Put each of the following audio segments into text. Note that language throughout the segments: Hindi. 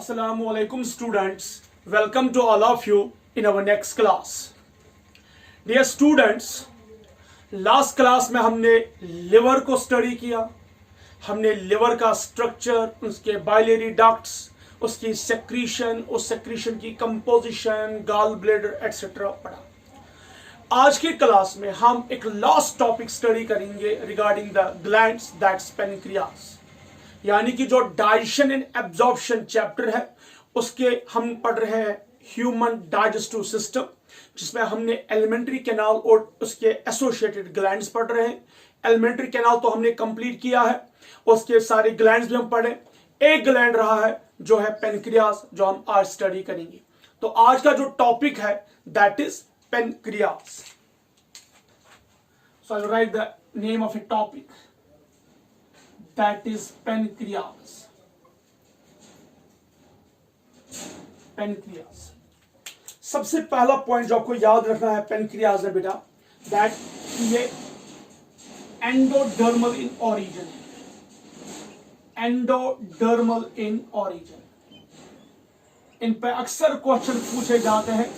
Assalamualaikum students, welcome to all of you in our next class. Dear students, last class में हमने लिवर को स्टडी किया. हमने लिवर का स्ट्रक्चर, उसके बाइलरी डक्ट्स, उसकी सेक्रीशन, उस सेक्रीशन की कंपोजिशन, गॉल ब्लैडर एक्सेट्रा पढ़ा. आज की क्लास में हम एक लास्ट टॉपिक स्टडी करेंगे regarding the glands, that's pancreas. यानी कि जो डाइजेशन एंड एब्जॉर्प्शन चैप्टर है उसके हम पढ़ रहे हैं ह्यूमन डाइजेस्टिव सिस्टम, जिसमें हमने एलिमेंट्री कैनाल और उसके एसोसिएटेड ग्लैंड्स पढ़ रहे हैं. एलिमेंट्री कैनाल तो हमने कंप्लीट किया है, उसके सारे ग्लैंड्स भी हम पढ़े. एक ग्लैंड रहा है जो है पेनक्रियास, जो हम आज स्टडी करेंगे. तो आज का जो टॉपिक है that is pancreas. So I will write the name of A topic, that is pancreas. Pancreas. सबसे पहला पॉइंट जो आपको याद रखना है पेनक्रियास में बेटा, दैट ये एंडोडर्मल इन ओरिजिन है. Endodermal in origin. इन पे अक्सर क्वेश्चन पूछे जाते हैं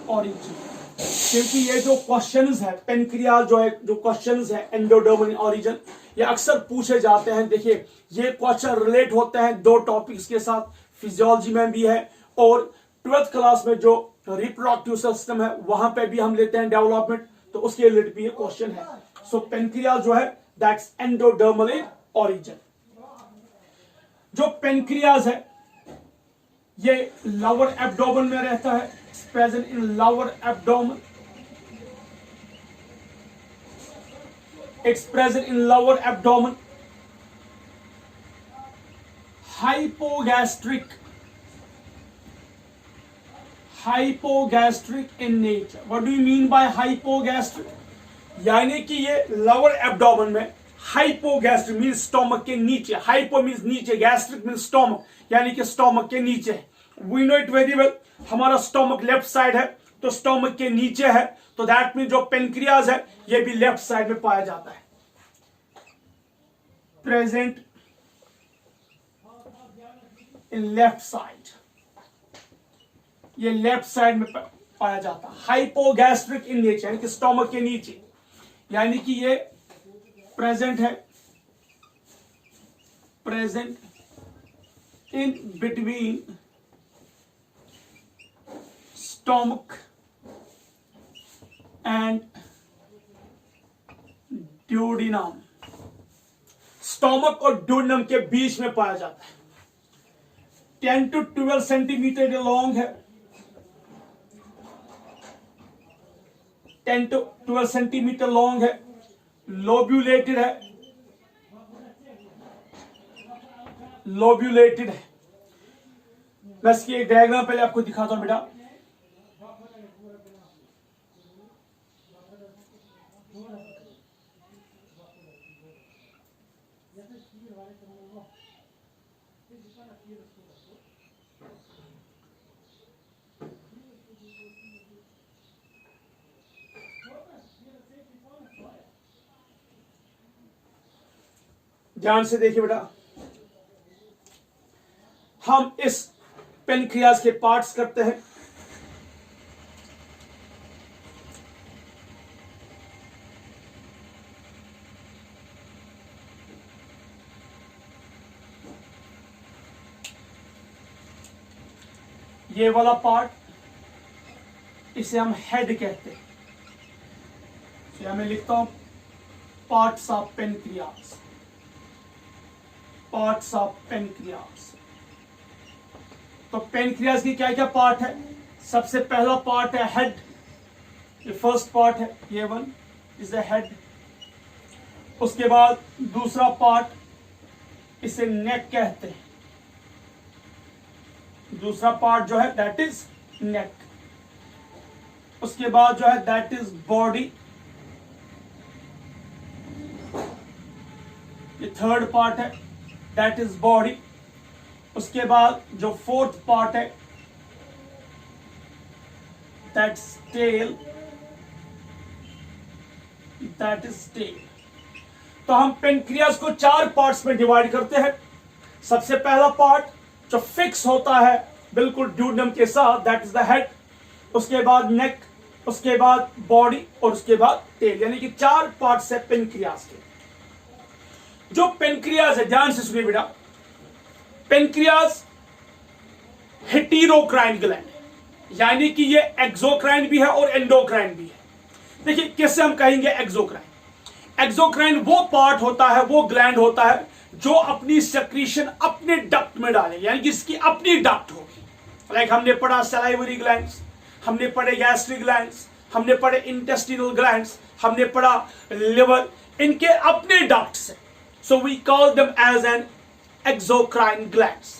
ओरिजिन, क्योंकि ये जो क्वेश्चंस है पेनक्रियास जो क्वेश्चंस है एंडोडर्मल इन ओरिजिन, ये अक्सर पूछे जाते हैं. देखिए ये क्वेश्चन रिलेट होते हैं दो टॉपिक्स के साथ, फिजियोलॉजी में भी है और 12th क्लास में जो रिप्रोडक्टिव सिस्टम है वहां पे भी हम लेते हैं डेवलपमेंट, तो उसके रिलेटेड भी ये क्वेश्चन है. सो पेनक्रियास जो है दैट्स एंडोडर्मल इन ओरिजिन. जो पेनक्रियास है ये लोअर एब्डोमेन में रहता है, present in lower abdomen. It's present in lower abdomen. Hypogastric in nature. What do you mean by hypogastric? यानी कि ये lower abdomen में hypogastric means stomach के नीचे. Hypo means नीचे, gastric means stomach, यानी कि stomach के नीचे. We know it very well. हमारा stomach left side है, तो stomach के नीचे है, तो दैट मीन जो पेनक्रियास है ये भी लेफ्ट साइड में पाया जाता है. प्रेजेंट इन लेफ्ट साइड, ये लेफ्ट साइड में पाया जाता है. हाइपोगैस्ट्रिक इन नेचर, यानी कि स्टोमक के नीचे, यानी कि ये प्रेजेंट है, present in between stomach and duodenum. Stomach और ड्यूडिनम के बीच में पाया जाता है. 10 to 12 सेंटीमीटर लॉन्ग है, 10 to 12 सेंटीमीटर लॉन्ग है, लोब्यूलेटेड है, लोब्यूलेटेड है. मैं इसकी एक डायग्राम पहले आपको दिखाता हूं बेटा. ध्यान से देखिए बेटा, हम इस पेनक्रियास के पार्ट्स करते हैं. ये वाला पार्ट, इसे हम हेड कहते हैं. तो मैं लिखता हूं parts of pancreas, parts of pancreas. तो पेनक्रियास की क्या क्या पार्ट है? सबसे पहला पार्ट है हेड. ये फर्स्ट पार्ट है, ये वन इज द हेड. उसके बाद दूसरा पार्ट, इसे नेक कहते हैं. दूसरा पार्ट जो है दैट इज नेक. उसके बाद जो है दैट इज बॉडी. ये थर्ड पार्ट है, दैट इज बॉडी. उसके बाद जो फोर्थ पार्ट है that's tail, that is tail. तो हम पेनक्रियास को 4 पार्ट्स में डिवाइड करते हैं. सबसे पहला पार्ट जो फिक्स होता है बिल्कुल ड्यूडेनम के साथ, दैट इज द हेड, उसके बाद नेक, उसके बाद बॉडी और उसके बाद टेल, यानी कि 4 पार्ट्स है पेनक्रियाज के। जो पेनक्रियाज है, ध्यान से सुनिए बेटा, पेनक्रियाज हेटेरोक्राइन ग्लैंड है, यानी कि ये एक्सोक्राइन भी है और एंडोक्राइन भी है। देखिए कैसे हम कहेंगे एक्सोक्राइन। एक्सोक्राइन वो पार्ट होता है, वो ग्लैंड होता है जो अपनी सेक्रीशन अपने डक्ट में डाले, यानी कि इसकी अपनी डक्ट होगी। लाइक हमने पढ़ा सलाइवरी ग्लैंड्स, हमने पढ़े गैस्ट्रिक ग्लैंड्स, हमने पढ़े इंटेस्टिनल ग्लैंड्स, हमने पढ़ा लिवर, इनके अपने डक्ट्स हैं। So we call them as an exocrine glands.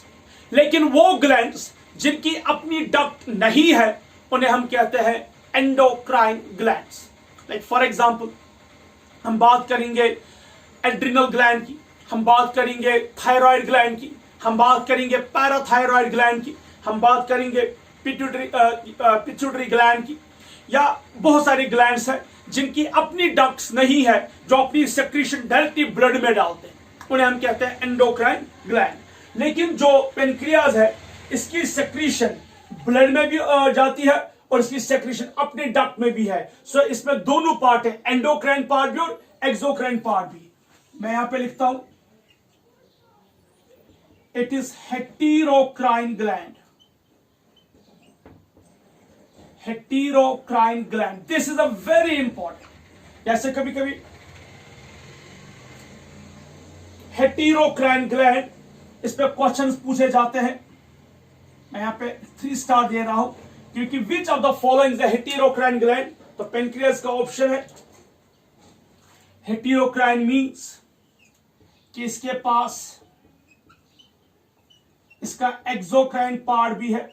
लेकिन वो ग्लैंड्स जिनकी अपनी डक्ट नहीं है उन्हें हम कहते हैं endocrine glands. Like for example हम बात करेंगे एड्रिनल ग्लैंड की, हम बात करेंगे थायराइड ग्लैंड की, हम बात करेंगे पैराथायराइड ग्लैंड की, हम बात करेंगे पिट्यूटरी ग्लैंड की, या बहुत सारी ग्लैंड्स हैं जिनकी अपनी डक्ट्स नहीं है, जो अपनी सेक्रीशन डायरेक्टली ब्लड में डालते हैं, उन्हें हम कहते हैं एंडोक्राइन ग्लैंड। लेकिन जो पेनक्रियाज है इसकी सेक्रीशन ब्लड में भी जाती है और इसकी सेक्रीशन अपने डक्ट में भी है। सो इसमें दोनों पार्ट है, एंडोक्राइन पार्ट भी और एक्सोक्राइन पार्ट भी। मैं यहां पे लिखता हूं, it is heterocrine gland, heterocrine gland, this is a very important. जैसे कभी कभी हेटेरोक्राइन ग्लैंड, इस पे क्वेश्चंस पूछे जाते हैं। मैं यहां पे 3 स्टार दे रहा हूं क्योंकि which of the following is a heterocrine gland, तो पेनक्रियास का ऑप्शन है। हेटेरोक्राइन मींस कि इसके पास इसका एक्सोक्राइन पार्ट भी है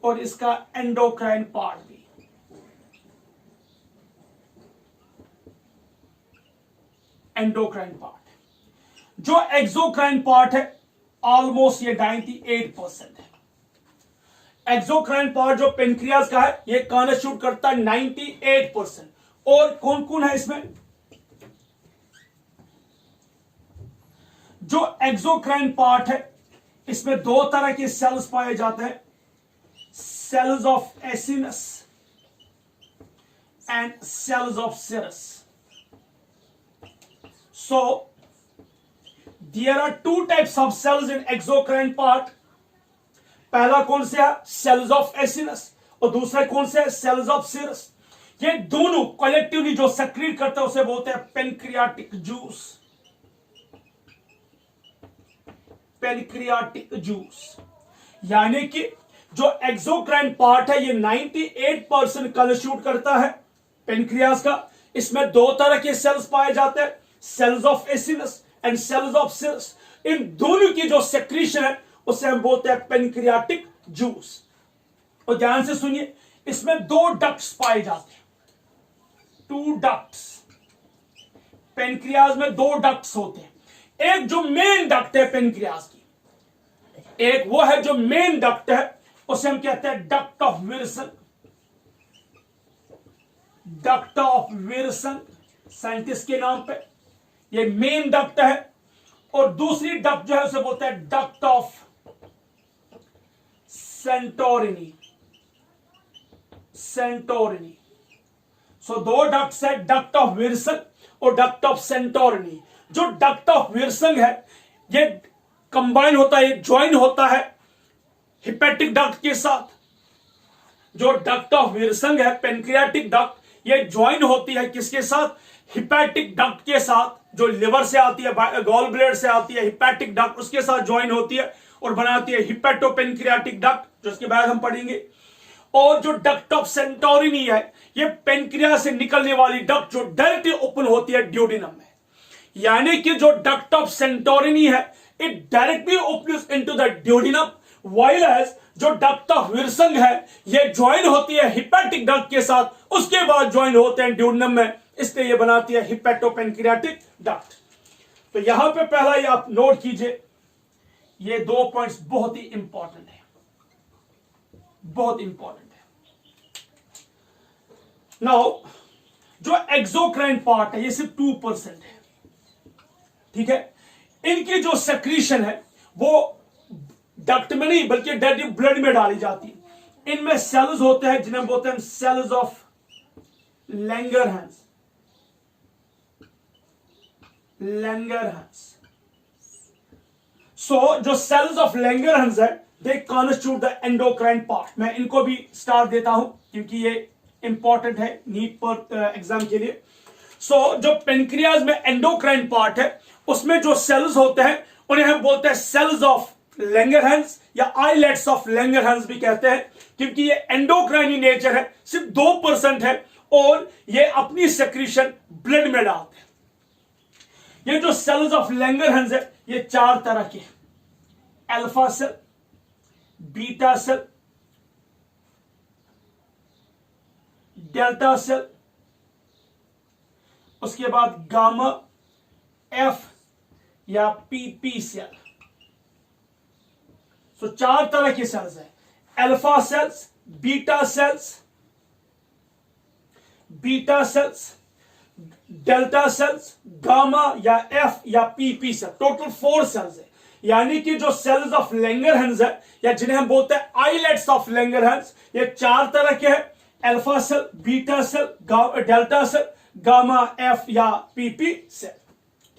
और इसका एंडोक्राइन पार्ट भी। एंडोक्राइन पार्ट, जो एक्सोक्राइन पार्ट है ऑलमोस्ट ये 98% है। एक्सोक्राइन पार्ट जो पेनक्रियास का है ये कॉन्स्टिट्यूट करता है 98%। और कौन कौन है इसमें? जो एक्सोक्राइन पार्ट है इसमें 2 तरह के सेल्स पाए जाते हैं, cells of acinus and cells of serous. So there are 2 types of cells in exocrine part. पहला कौन सा है? cells of acinus, और दूसरा कौन सा है? cells of serous. ये दोनों कलेक्टिवली जो सेक्रीट करते हैं उसे बोलते हैं पेनक्रियाटिक जूस। पेनक्रियाटिक जूस, यानी कि जो एक्सोक्राइन पार्ट है ये 98% कॉन्स्टिट्यूट करता है पेनक्रियास का। इसमें 2 तरह के सेल्स पाए जाते हैं, cells of acinus and cells of cells. इन दोनों की जो सेक्रीशन है उसे हम बोलते हैं पेनक्रियाटिक जूस। और ध्यान से सुनिए, इसमें 2 डक्ट्स पाए जाते हैं, 2 डक्ट्स। पेनक्रियास में 2 डक्ट्स होते हैं। एक जो मेन डक्ट है पेनक्रियास की, एक वो है जो मेन डक्ट है, उसे हम कहते हैं duct of Wilson. Duct of Wilson scientist के नाम पे ये मेन डक्ट है। और दूसरी डक्ट जो है उसे बोलते हैं duct of Santorini. Santorini. So 2 ducts है, डक्ट ऑफ विल्सन और डक्ट ऑफ सेंटोरिनी। जो डक्ट ऑफ विल्सन है ये कंबाइन होता है, ज्वाइन होता है हिपैटिक डक्ट के साथ। जो डक्ट ऑफ विल्सन है पेनक्रियाटिक डक्ट, ये ज्वाइन होती है किसके साथ? हिपैटिक डक्ट के साथ, जो लिवर से आती है, गॉल ब्लेडर से आती है, हिपैटिक डक्ट उसके साथ ज्वाइन होती है और बनाती है हिपैटोपेनक्रियाटिक डक्ट, जो इसके बाद हम पढ़ेंगे। और जो डक्ट ऑफ सेंटोरिनी है ये पेनक्रिया से निकलने वाली डक्ट जो डायरेक्टली ओपन होती है ड्यूडेनम में। यानी कि जो डक्ट ऑफ सेंटोरिनी है it directly opens into the duodenum, while as जो डक्ट ऑफ विल्सन है ये ज्वाइन होती है हिपैटिक डक्ट के साथ, उसके बाद ज्वाइन होते हैं ड्यूडेनम में, इसलिए ये बनाती है हिपैटोपेनक्रियाटिक डक्ट। तो यहां पे पहला ये आप नोट कीजिए, ये 2 पॉइंट्स बहुत ही इंपॉर्टेंट है, बहुत इंपॉर्टेंट है। नाउ जो एक्सोक्राइन पार्ट है ये सिर्फ 2% है, ठीक है। इनकी जो सेक्रीशन है वो डक्ट में नहीं बल्कि डायरेक्टली ब्लड में डाली जाती है। इनमें सेल्स होते हैं जिन्हें बोलते हैं सेल्स ऑफ लैंगरहैंस। सो जो सेल्स ऑफ लैंगरहैंस है they constitute the endocrine part. मैं इनको भी स्टार देता हूं क्योंकि ये इंपॉर्टेंट है नीट पर एग्जाम के लिए। सो जो पेनक्रियाज में एंडोक्राइन पार्ट है उसमें जो सेल्स होते हैं उन्हें हम बोलते हैं सेल्स ऑफ लैंगरहैंस या आइलेट्स ऑफ लैंगरहैंस भी कहते हैं, क्योंकि ये एंडोक्राइन नेचर है, सिर्फ 2% है और ये अपनी सेक्रीशन ब्लड में डालते हैं। ये जो सेल्स ऑफ लैंगरहैंस है ये 4 तरह के, alpha cell, beta cell, delta cell, उसके बाद गामा, एफ या पीपी सेल। सो 4 तरह के सेल्स हैं, alpha cells, beta cells, delta cells, gamma या एफ या पीपी सेल। टोटल 4 सेल्स है। यानी कि जो सेल्स ऑफ लैंगरहैंस है या जिन्हें हम बोलते हैं आइलेट्स ऑफ लैंगरहैंस, ये 4 तरह के हैं, alpha cell, beta cell, delta cell, gamma, F या पीपी सेल।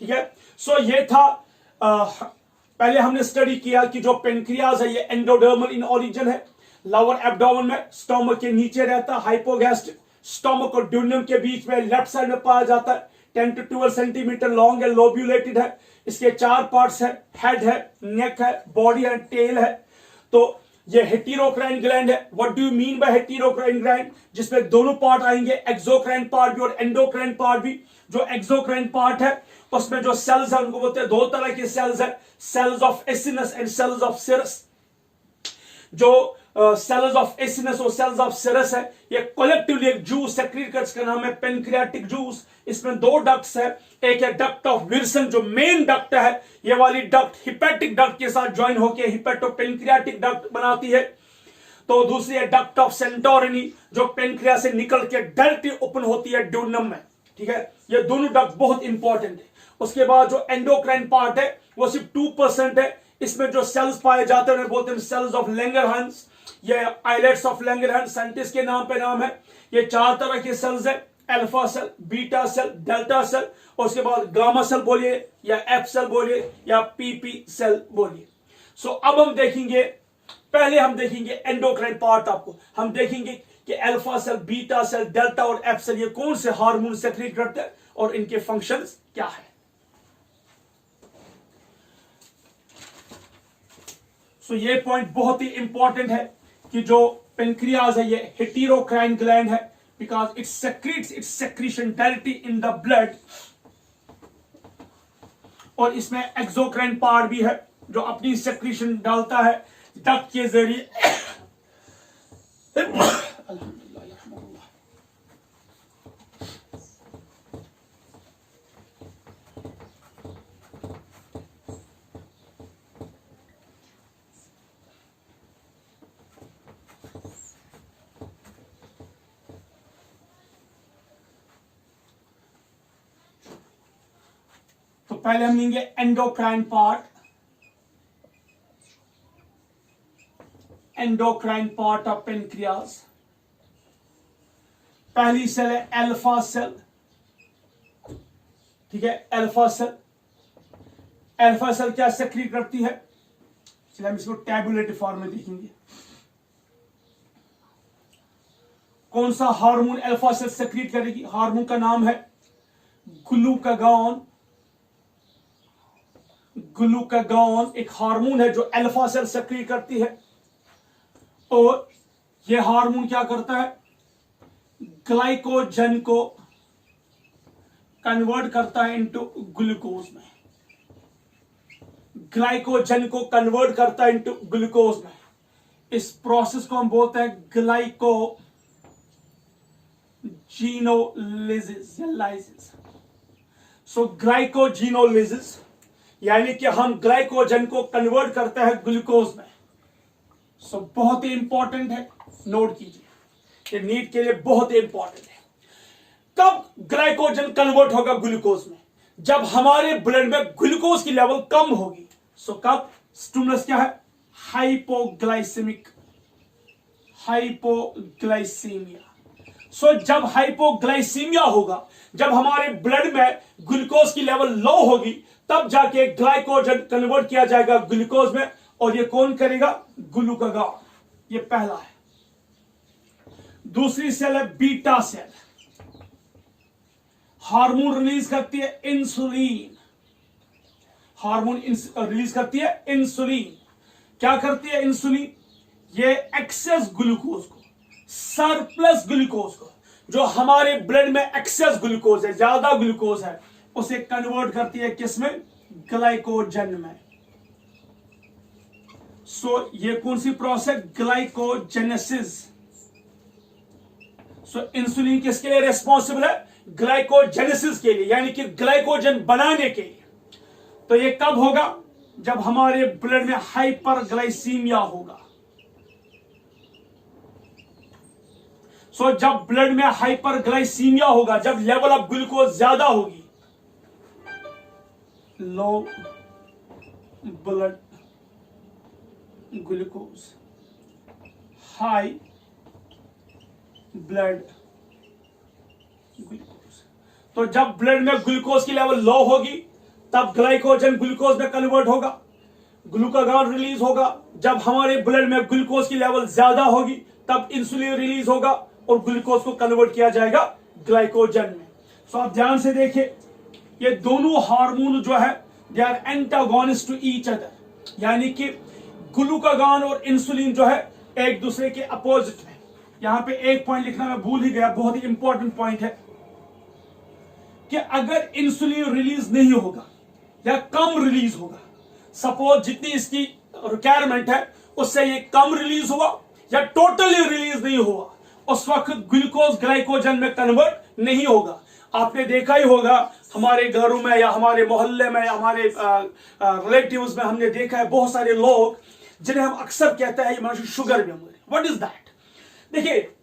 ठीक है। सो ये था पहले हमने स्टडी किया कि जो पेनक्रियाज है ये एंडोडर्मल इन ओरिजिन है, लोअर एब्डोमेन में, स्टोमक के नीचे रहता है, हाइपोगैस्ट्रिक, स्टोमक और ड्यूनेम के बीच में लेफ्ट साइड में पाया जाता है, 10 to 12 सेंटीमीटर लॉन्ग है, लोब्यूलेटेड है। इसके 4 पार्ट्स है, हेड है, नेक है, बॉडी है, टेल है। तो ये हेटेरोक्राइन ग्लैंड है। What do you mean by heterocrine gland? जिसमें दोनों पार्ट आएंगे, एक्सोक्राइन पार्ट भी और एंडोक्राइन पार्ट भी। जो एक्सोक्राइन पार्ट है उसमें जो सेल्स है उनको बोलते हैं, 2 तरह के सेल्स है, cells of acinus and cells of serous. जो सेल्स ऑफ एसिनस और सेल्स ऑफ सिरस है ये कलेक्टिवली एक जूस सेक्रेट कर, इसका नाम है पेनक्रियाटिक जूस। इसमें 2 डक्ट्स है, एक है डक्ट ऑफ विल्सन जो मेन डक्ट है, ये वाली डक्ट हिपैटिक डक्ट के साथ ज्वाइन होकर हिपैटोपेनक्रियाटिक डक्ट बनाती है। तो दूसरी है डक्ट ऑफ सेंटोरिनी जो पेनक्रिया से निकल के डायरेक्टली ओपन होती है ड्यूनेम में। ठीक है, ये दोनों डक्ट बहुत इंपॉर्टेंट है। उसके बाद जो एंडोक्राइन पार्ट है वो सिर्फ 2% है। इसमें जो सेल्स पाए जाते हैं उन्हें बोलते हैं सेल्स ऑफ लैंगरहैंस, ये आइलेट्स ऑफ लैंगरहैंस साइंटिस्ट के नाम पे नाम है। ये 4 तरह के सेल्स है, alpha cell, beta cell, delta cell और उसके बाद गामा सेल बोलिए या एफ सेल बोलिए या पीपी सेल बोलिए। सो अब हम देखेंगे, पहले हम देखेंगे एंडोक्राइन पार्ट। आपको हम देखेंगे कि alpha cell, beta cell, delta और एफ सेल ये कौन से हार्मोन सेक्रेट करते हैं और इनके फंक्शंस क्या है। सो ये पॉइंट बहुत ही इंपॉर्टेंट है कि जो पेनक्रियाज है ये हेटेरोक्राइन ग्लैंड है because it secrets it's secretion directly in the blood. और इसमें एक्सोक्राइन पार्ट भी है जो अपनी सेक्रीशन डालता है डक्ट के जरिए। तो पहले हम लेंगे endocrine part. Endocrine part of pancreas. पहली सेल है अल्फा सेल। ठीक है, अल्फा सेल। अल्फा सेल क्या सेक्रीट करती है, चलिए हम इसको टैबुलेटेड फॉर्म में देखेंगे। कौन सा हार्मोन अल्फा सेल सेक्रीट करेगी? हार्मोन का नाम है ग्लूकागॉन। ग्लूकागॉन एक हार्मोन है जो अल्फा सेल सेक्रीट करती है और यह हार्मोन क्या करता है, ग्लाइकोजन को कन्वर्ट करता है इनटू ग्लूकोज में। ग्लाइकोजन को कन्वर्ट करता है इनटू ग्लूकोज में। इस प्रोसेस को हम बोलते हैं ग्लाइकोजीनोलिसिस या लाइसिस। सो ग्लाइकोजीनोलिसिस यानी कि हम ग्लाइकोजन को कन्वर्ट करते हैं ग्लूकोज में। सो बहुत ही इंपॉर्टेंट है, नोट कीजिए, ये नीट के लिए बहुत ही इंपॉर्टेंट है। कब ग्लाइकोजन कन्वर्ट होगा ग्लूकोज में? जब हमारे ब्लड में ग्लूकोज की लेवल कम होगी। सो कब? स्टिमुलस क्या है? हाइपोग्लाइसीमिया। सो जब हाइपोग्लाइसीमिया होगा, जब हमारे ब्लड में ग्लूकोज की लेवल लो होगी, तब जाके ग्लाइकोजन कन्वर्ट किया जाएगा ग्लूकोज में, और ये कौन करेगा? ग्लूकागॉन। ये पहला है। दूसरी सेल है बीटा सेल, हार्मोन रिलीज करती है इंसुलिन। हार्मोन रिलीज करती है इंसुलिन। क्या करती है इंसुलिन? ये एक्सेस ग्लूकोज को, सरप्लस ग्लूकोज को, जो हमारे ब्लड में एक्सेस ग्लूकोज है, ज्यादा ग्लूकोज है, उसे कन्वर्ट करती है किसमें? ग्लाइकोजन में। सो ये कौन सी प्रोसेस? ग्लाइकोजेनेसिस। सो इंसुलिन किसके लिए रिस्पॉन्सिबल है? ग्लाइकोजेनेसिस के लिए, यानी कि ग्लाइकोजन बनाने के लिए। तो ये कब होगा? जब हमारे ब्लड में हाइपरग्लाइसीमिया होगा। सो जब ब्लड में हाइपरग्लाइसीमिया होगा, जब लेवल ऑफ ग्लूकोज ज्यादा होगी, low blood glucose, high blood glucose. तो जब ब्लड में ग्लूकोज की लेवल लो होगी, तब ग्लाइकोजन ग्लूकोज में कन्वर्ट होगा, ग्लूकागॉन रिलीज होगा। जब हमारे ब्लड में ग्लूकोज की लेवल ज्यादा होगी, तब इंसुलिन रिलीज होगा और ग्लूकोज को कन्वर्ट किया जाएगा ग्लाइकोजन में। सो आप ध्यान से देखिए, ये दोनों हार्मोन जो है, they are antagonist to each other, यानी कि ग्लूकागॉन और इंसुलिन जो है एक दूसरे के अपोजिट में। यहां पे एक पॉइंट लिखना मैं भूल ही गया, बहुत ही इंपॉर्टेंट पॉइंट है कि अगर इंसुलिन रिलीज नहीं होगा या कम रिलीज होगा, सपोज जितनी इसकी रिक्वायरमेंट है उससे ये कम रिलीज हुआ या टोटली रिलीज नहीं हुआ, उस वक्त ग्लूकोज ग्लाइकोजन में कन्वर्ट नहीं होगा। आपने देखा ही होगा हमारे घरों में या हमारे मोहल्ले में या हमारे रिलेटिव्स में, हमने देखा है बहुत सारे लोग जिन्हें हम अक्सर कहते हैं ये मनुष्य शुगर में। What is that? देखिए,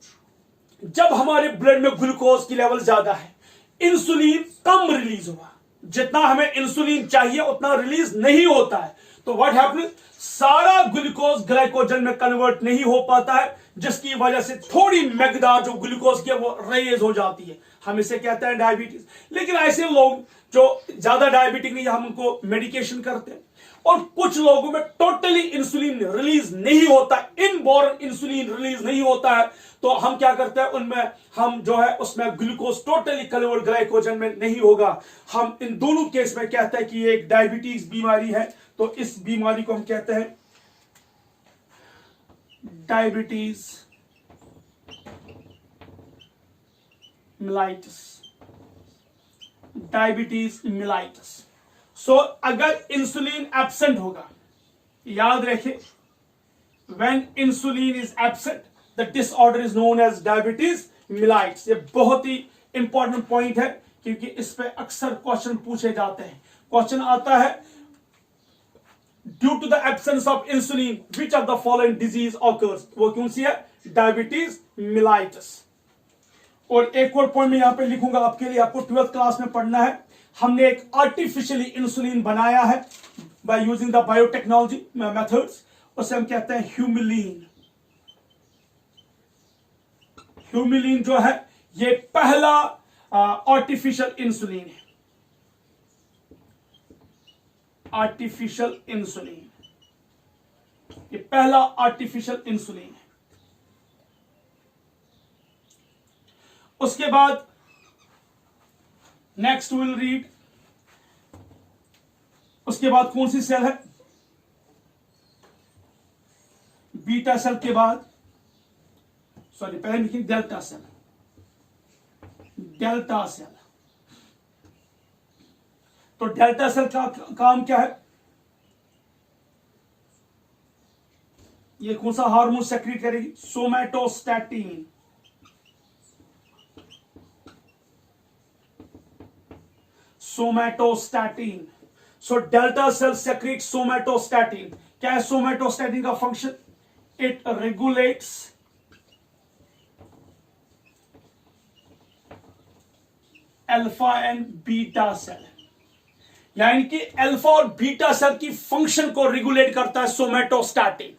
जब हमारे ब्लड में ग्लूकोज की लेवल ज्यादा है, इंसुलिन कम रिलीज हुआ, जितना हमें इंसुलिन चाहिए उतना रिलीज नहीं होता है, तो व्हाट हैपन? सारा ग्लूकोज ग्लाइकोजन में कन्वर्ट नहीं हो पाता है, जिसकी वजह से थोड़ी मकदार जो ग्लूकोज की है वो रेज हो जाती है। हम इसे कहते हैं डायबिटीज। लेकिन ऐसे लोग जो ज्यादा डायबिटिक नहीं, हम उनको मेडिकेशन करते हैं। और कुछ लोगों में टोटली इंसुलिन रिलीज नहीं होता, इनबॉर्न इंसुलिन रिलीज नहीं होता है, तो हम क्या करते हैं, उनमें हम जो है उसमें ग्लूकोज टोटली कन्वर्ट ग्लाइकोजन में नहीं होगा। हम इन दोनों केस में कहते हैं कि ये एक डायबिटीज बीमारी है, तो इस बीमारी को हम कहते हैं diabetes mellitus. Diabetes mellitus. So अगर इंसुलिन एब्सेंट होगा, याद रखिए, when insulin is absent the disorder is known as diabetes mellitus. ये बहुत ही इंपॉर्टेंट पॉइंट है, क्योंकि इस पे अक्सर क्वेश्चन पूछे जाते हैं। क्वेश्चन आता है, due to the absence of insulin which of the following disease occurs? वो कौन सी है? Diabetes mellitus. और एक और पॉइंट मैं यहां पे लिखूंगा आपके लिए, आपको 12th क्लास में पढ़ना है। हमने एक आर्टिफिशियली इंसुलिन बनाया है by using the biotechnology methods, उसे हम कहते हैं ह्यूमिलीन। ह्यूमिलीन जो है ये पहला आर्टिफिशियल इंसुलिन है। आर्टिफिशियल इंसुलिन, ये पहला आर्टिफिशियल इंसुलिन है। उसके बाद नेक्स्ट विल रीड, उसके बाद कौन सी सेल है? बीटा सेल के बाद, सॉरी पहले लिखिए डेल्टा सेल। डेल्टा सेल, तो डेल्टा सेल का काम क्या है? ये कौन सा हार्मोन सेक्रेट करेगी? Somatostatin. Somatostatin. So delta cell secrete somatostatin. क्या है सोमैटोस्टैटिन का function? It regulates alpha and beta cell. यानी कि अल्फा और बीटा सेल की फंक्शन को रेगुलेट करता है सोमेटोस्टैटिन।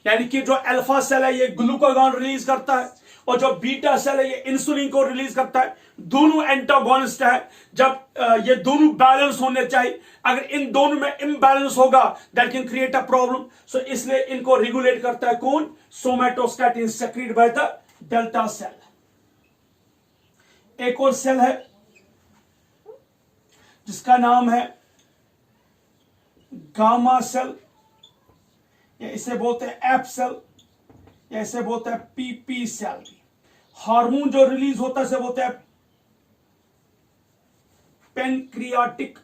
यानी कि जो अल्फा सेल है ये ग्लूकागॉन रिलीज करता है और जो बीटा सेल है ये इंसुलिन को रिलीज करता है। दोनों एंटागोनिस्ट है। जब ये दोनों बैलेंस होने चाहिए, अगर इन दोनों में इम्बैलेंस होगा that can create a problem. So इसलिए इनको रेगुलेट करता है कौन? Somatostatin secreted by the delta cell. एक और सेल है जिसका नाम है गामा सेल, या इसे बोलते हैं एफ सेल, या इसे बोलते हैं पीपी सेल। हार्मोन जो रिलीज होता है इसे बोलते हैं pancreatic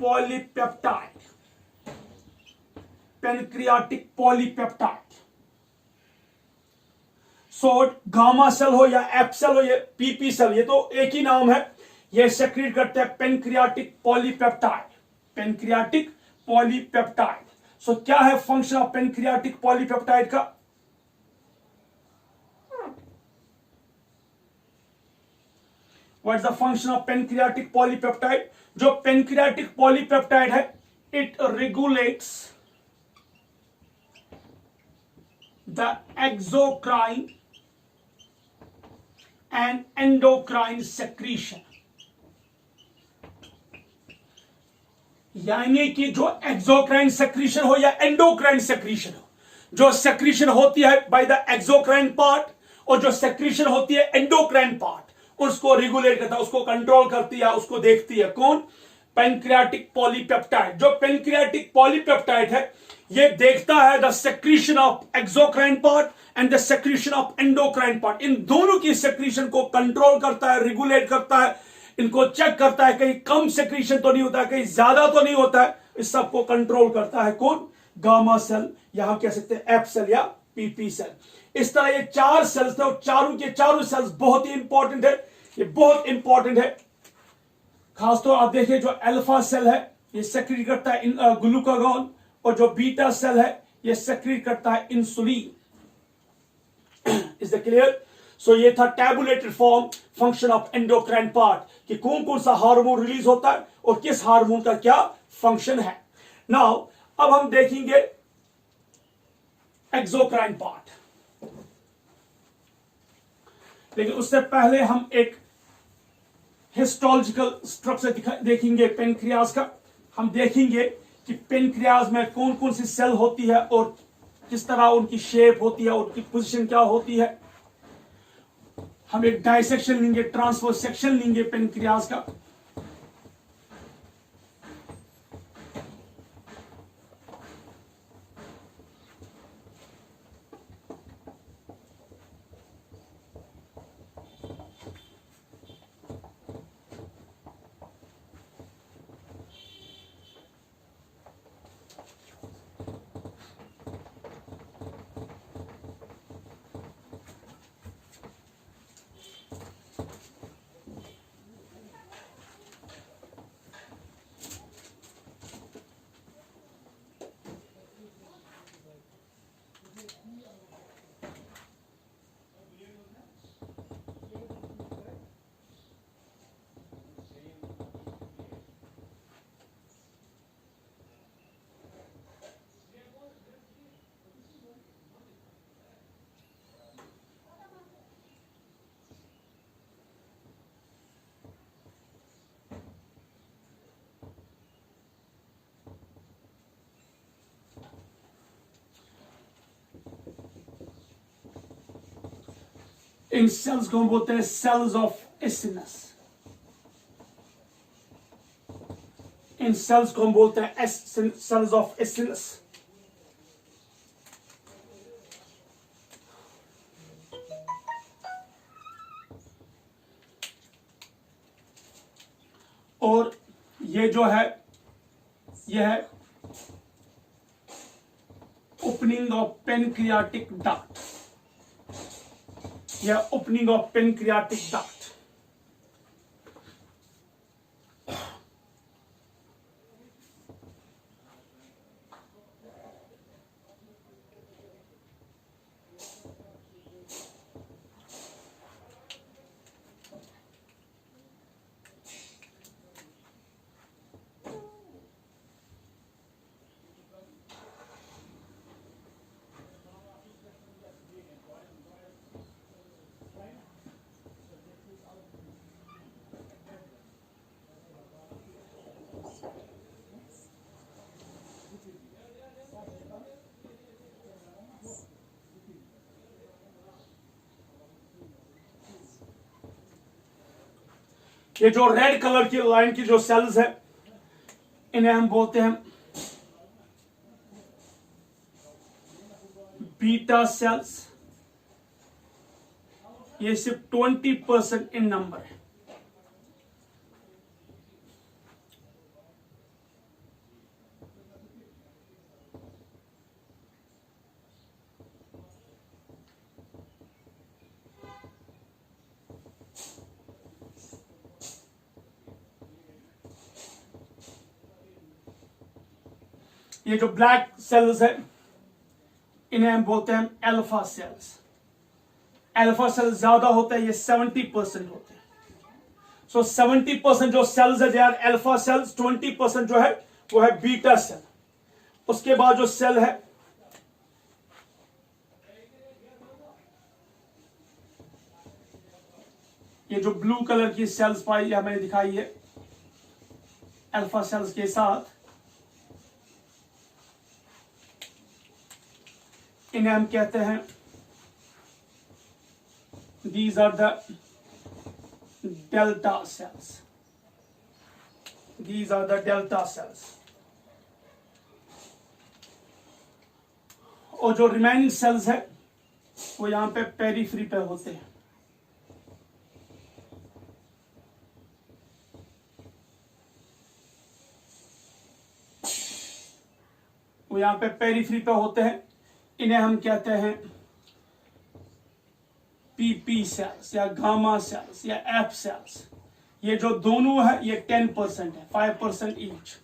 polypeptide. Pancreatic polypeptide. So gamma cell हो या एफ सेल हो या पीपी सेल, ये तो एक ही नाम है। ये सेक्रेट करते हैं pancreatic polypeptide. Pancreatic polypeptide. So क्या है फंक्शन ऑफ पेनक्रियाटिक पॉलीपेप्टाइड का? What is the function of pancreatic polypeptide? जो पेनक्रियाटिक पॉलीपेप्टाइड है it regulates the exocrine and endocrine secretion. यानी कि जो एक्सोक्राइन सेक्रीशन हो या एंडोक्राइन सेक्रीशन हो, जो सेक्रीशन होती है बाय द एक्सोक्राइन पार्ट और जो सेक्रीशन होती है एंडोक्राइन पार्ट, उसको रेगुलेट करता है, उसको कंट्रोल करती है, उसको देखती है कौन? Pancreatic polypeptide. जो पेनक्रियाटिक पॉलीपेप्टाइड है ये देखता है the secretion of exocrine part and the secretion of endocrine part. इन दोनों की सेक्रीशन को कंट्रोल करता है, रेगुलेट करता है, इनको चेक करता है कहीं कम सेक्रीशन तो नहीं होता है, कहीं ज्यादा तो नहीं होता है। इस सबको कंट्रोल करता है कौन? गामा सेल, यहां कह सकते हैं एफ सेल या पीपी सेल। इस तरह ये चार सेल्स थे और चारों के चारों सेल्स बहुत ही इंपॉर्टेंट है। ये बहुत इंपॉर्टेंट है। खासतौर आप देखिए जो अल्फा सेल है ये सेक्रेट करता है ग्लूकागॉन और जो बीटा सेल है ये सेक्रेट करता है insulin. Is the clear? So ये था tabulated form function of endocrine part कि कौन कौन सा हार्मोन रिलीज होता है और किस हार्मोन का क्या फंक्शन है। नाउ अब हम देखेंगे एक्सोक्राइन पार्ट, लेकिन उससे पहले हम एक हिस्टोलॉजिकल स्ट्रक्चर देखेंगे पेनक्रियाज का। हम देखेंगे कि पेनक्रियाज में कौन कौन सी सेल होती है और किस तरह उनकी शेप होती है, उनकी पोजीशन क्या होती है। हम एक डाइसेक्शन लेंगे, ट्रांसफर सेक्शन लेंगे पेनक्रियाज का। इन सेल्स को हम बोलते हैं सेल्स ऑफ एसिनस। इन सेल्स को हम बोलते हैं सेल्स ऑफ एसिनस। और ये जो है यह है ओपनिंग ऑफ पेनक्रियाटिक डक्ट, या ओपनिंग ऑफ पेनक्रियाटिक डक्ट। ये जो रेड कलर की लाइन की जो सेल्स है इन्हें हम बोलते हैं बीटा सेल्स। ये सिर्फ 20% इन नंबर है। ये जो ब्लैक सेल्स है इन्हें हम बोलते हैं अल्फा सेल्स। अल्फा सेल्स ज्यादा होते हैं, ये 70% होते हैं। सो 70% जो सेल्स है दे आर अल्फा सेल्स, 20% जो है वो है बीटा सेल। उसके बाद जो सेल है ये जो ब्लू कलर की सेल्स पाई है मैंने दिखाई है अल्फा सेल्स के साथ, इन्हें हम कहते हैं these are the delta cells. These are the delta cells. और जो रिमेनिंग सेल्स है वो यहां पे पेरिफेरी पे होते हैं। वो यहां पे पेरिफेरी पे होते हैं, इन्हें हम कहते हैं पीपी सेल्स या गामा सेल्स या एफ सेल्स। ये जो दोनों है ये 10% है, 5% ईच।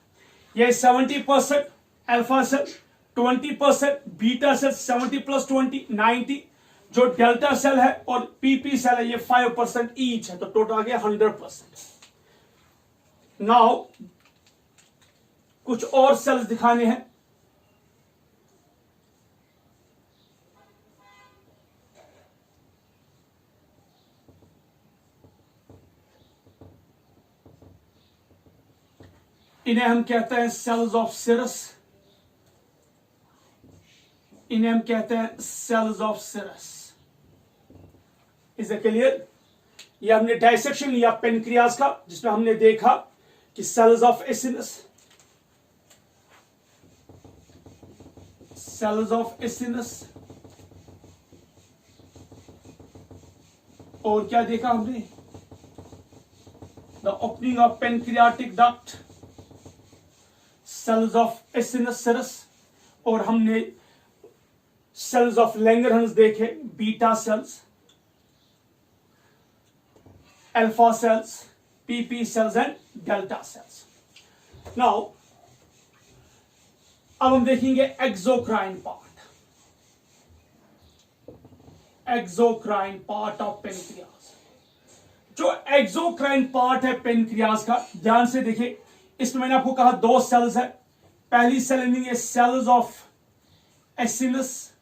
ये 70% अल्फा सेल, 20% बीटा सेल, 70 + 20 90। जो डेल्टा सेल है और पीपी सेल है ये 5% ईच है, तो टोटल आ गया 100%। नाउ कुछ और सेल्स दिखाने हैं। इन्हें हम कहते हैं सेल्स ऑफ सिरस। इन्हें हम कहते हैं cells of serous. Is it clear? ये हमने डायसेक्शन लिया पेनक्रियाज का, जिसमें हमने देखा कि cells of acinus, cells of acinus, और क्या देखा हमने? The opening of pancreatic duct, cells of acinus serous, और हमने सेल्स ऑफ लैंगरहंस देखे, beta cells, alpha cells, PP cells and delta cells. Now अब हम देखेंगे exocrine part, exocrine part of pancreas. जो एक्सोक्राइन पार्ट है पेनक्रियाज का, ध्यान से देखिए, इसमें मैंने आपको कहा दो सेल्स है। पहली सेल ये सेल्स ऑफ एसिनस।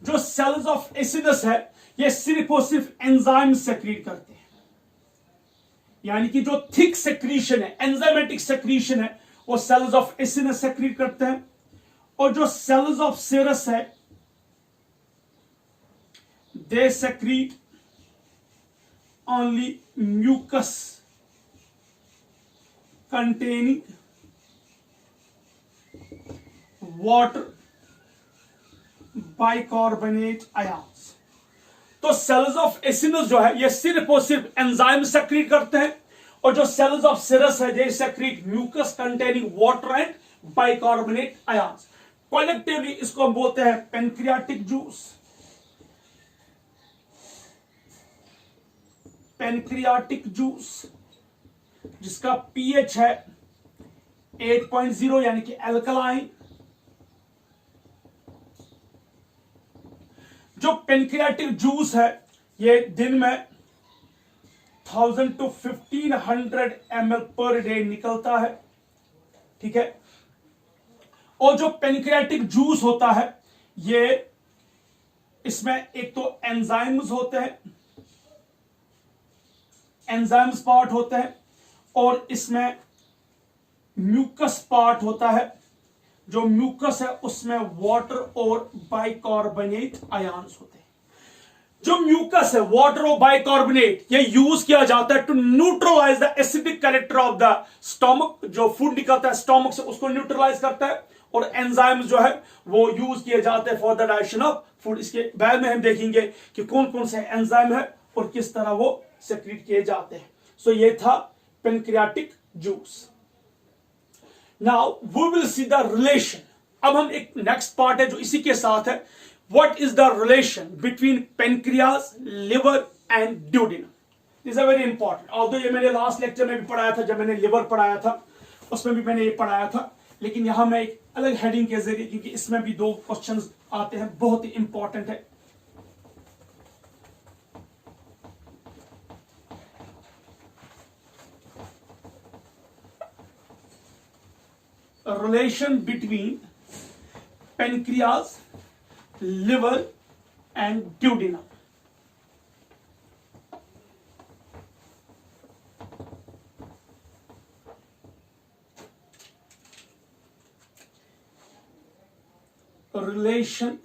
जो सेल्स ऑफ एसिनस है ये सिर्फ और सिर्फ एंजाइम सेक्रीट करते हैं, यानी कि जो थिक सेक्रीशन है, एंजाइमेटिक सेक्रीशन है, वो सेल्स ऑफ एसिनस सेक्रीट करते हैं। और जो सेल्स ऑफ सिरस है they secrete only mucus containing water bicarbonate ions। तो सेल्स ऑफ एसिनस जो है ये सिर्फ और सिर्फ एंजाइम सेक्रीट करते हैं, और जो सेल्स ऑफ सिरस है they secrete mucus containing water and bicarbonate ions. Collectively इसको हम बोलते हैं पेनक्रियाटिक जूस। पेनक्रियाटिक जूस जिसका पीएच है 8.0 यानी कि अल्कलाइन। जो पेनक्रियाटिक जूस है ये दिन में 1000 to 1500 ml पर डे निकलता है, ठीक है। और जो पेनक्रियाटिक जूस होता है ये इसमें एक तो एंजाइम्स होते हैं, एंजाइम्स पार्ट होते हैं, और इसमें म्यूकस पार्ट होता है। जो म्यूकस है उसमें वाटर और बाइकार्बोनेट आयंस होते हैं। जो म्यूकस है वाटर ऑफ बाइकार्बोनेट, ये यूज किया जाता है to neutralize the acidic character of the stomach. जो फूड निकलता है स्टोमक से उसको न्यूट्रलाइज करता है। और एंजाइम्स जो है वो यूज किए जाते हैं for the digestion of food. इसके बाद में हम देखेंगे कि कौन कौन से एंजाइम है और किस तरह वो सेक्रेट किए जाते हैं। सो ये था pancreatic juice. Now we will see the relation. अब हम एक नेक्स्ट पार्ट है जो इसी के साथ है। What is the relation between pancreas, liver and duodenum? These are very important. Although ये मैंने लास्ट लेक्चर में भी पढ़ाया था, जब मैंने लिवर पढ़ाया था उसमें भी मैंने ये पढ़ाया था, लेकिन यहां मैं एक अलग हेडिंग के जरिए, क्योंकि इसमें भी दो क्वेश्चंस आते हैं, बहुत ही इंपॉर्टेंट है। Relation between pancreas, liver and duodenum. Relation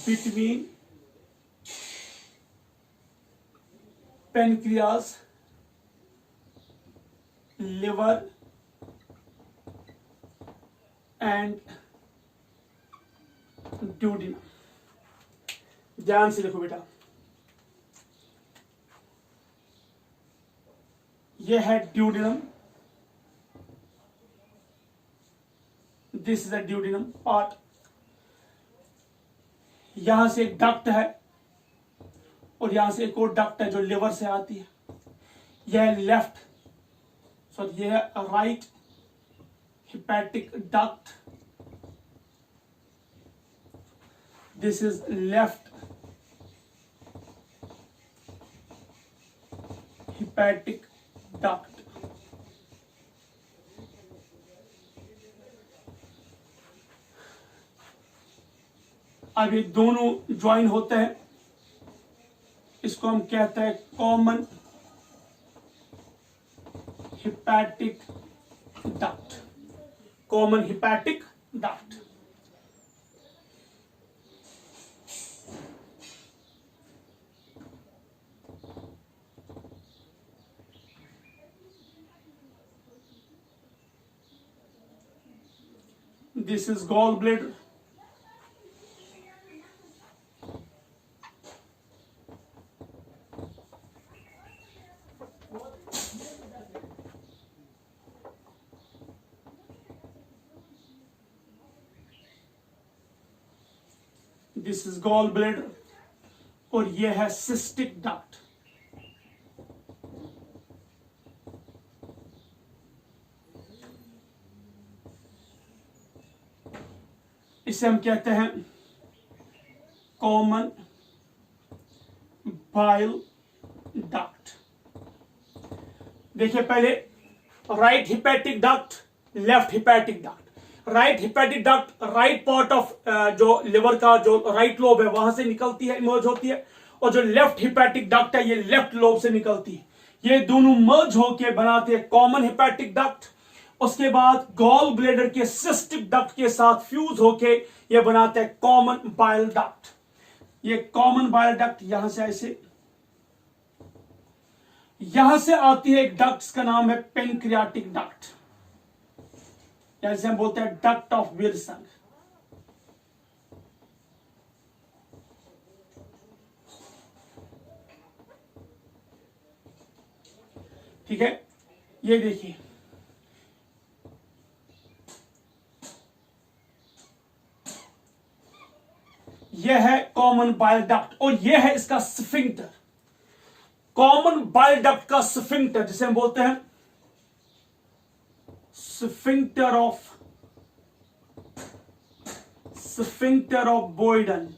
between pancreas, liver and duodenum. ध्यान से देखो बेटा, यह है duodenum, this is the duodenum part. यहां से एक डक्ट है और यहां से एक और डक्ट है जो लिवर से आती है। यह लेफ्ट, सॉरी यह right hepatic duct, this is left hepatic duct। अब ये दोनों ज्वाइन होते हैं, इसको हम कहते हैं common hepatic duct। Common hepatic duct। This is gallbladder, this is gallbladder और यह है cystic duct। इसे हम कहते हैं कॉमन बाइल डक्ट। देखिए पहले right hepatic duct, left hepatic duct. Right hepatic duct right part of जो लिवर का जो राइट लोब है वहां से निकलती है, इमर्ज होती है, और जो लेफ्ट हिपैटिक डक्ट है ये लेफ्ट लोब से निकलती है। ये दोनों मर्ज होके बनाते हैं कॉमन हिपैटिक डक्ट। उसके बाद गॉल ब्लेडर के सिस्टिक डक्ट के साथ फ्यूज होके ये बनाते हैं कॉमन बाइल डक्ट। ये कॉमन बाइल डक्ट यहां से ऐसे, यहां से आती है एक डक्ट का नाम है पेनक्रियाटिक डक्ट, जैसे हम बोलते हैं डक्ट ऑफ विल्सन। ठीक है, ये देखिए यह है कॉमन बाइल डक्ट और यह है इसका स्फिंक्टर। कॉमन बाइल डक्ट का स्फिंक्टर जिसे हम बोलते हैं स्फिंक्टर ऑफ बॉयडन,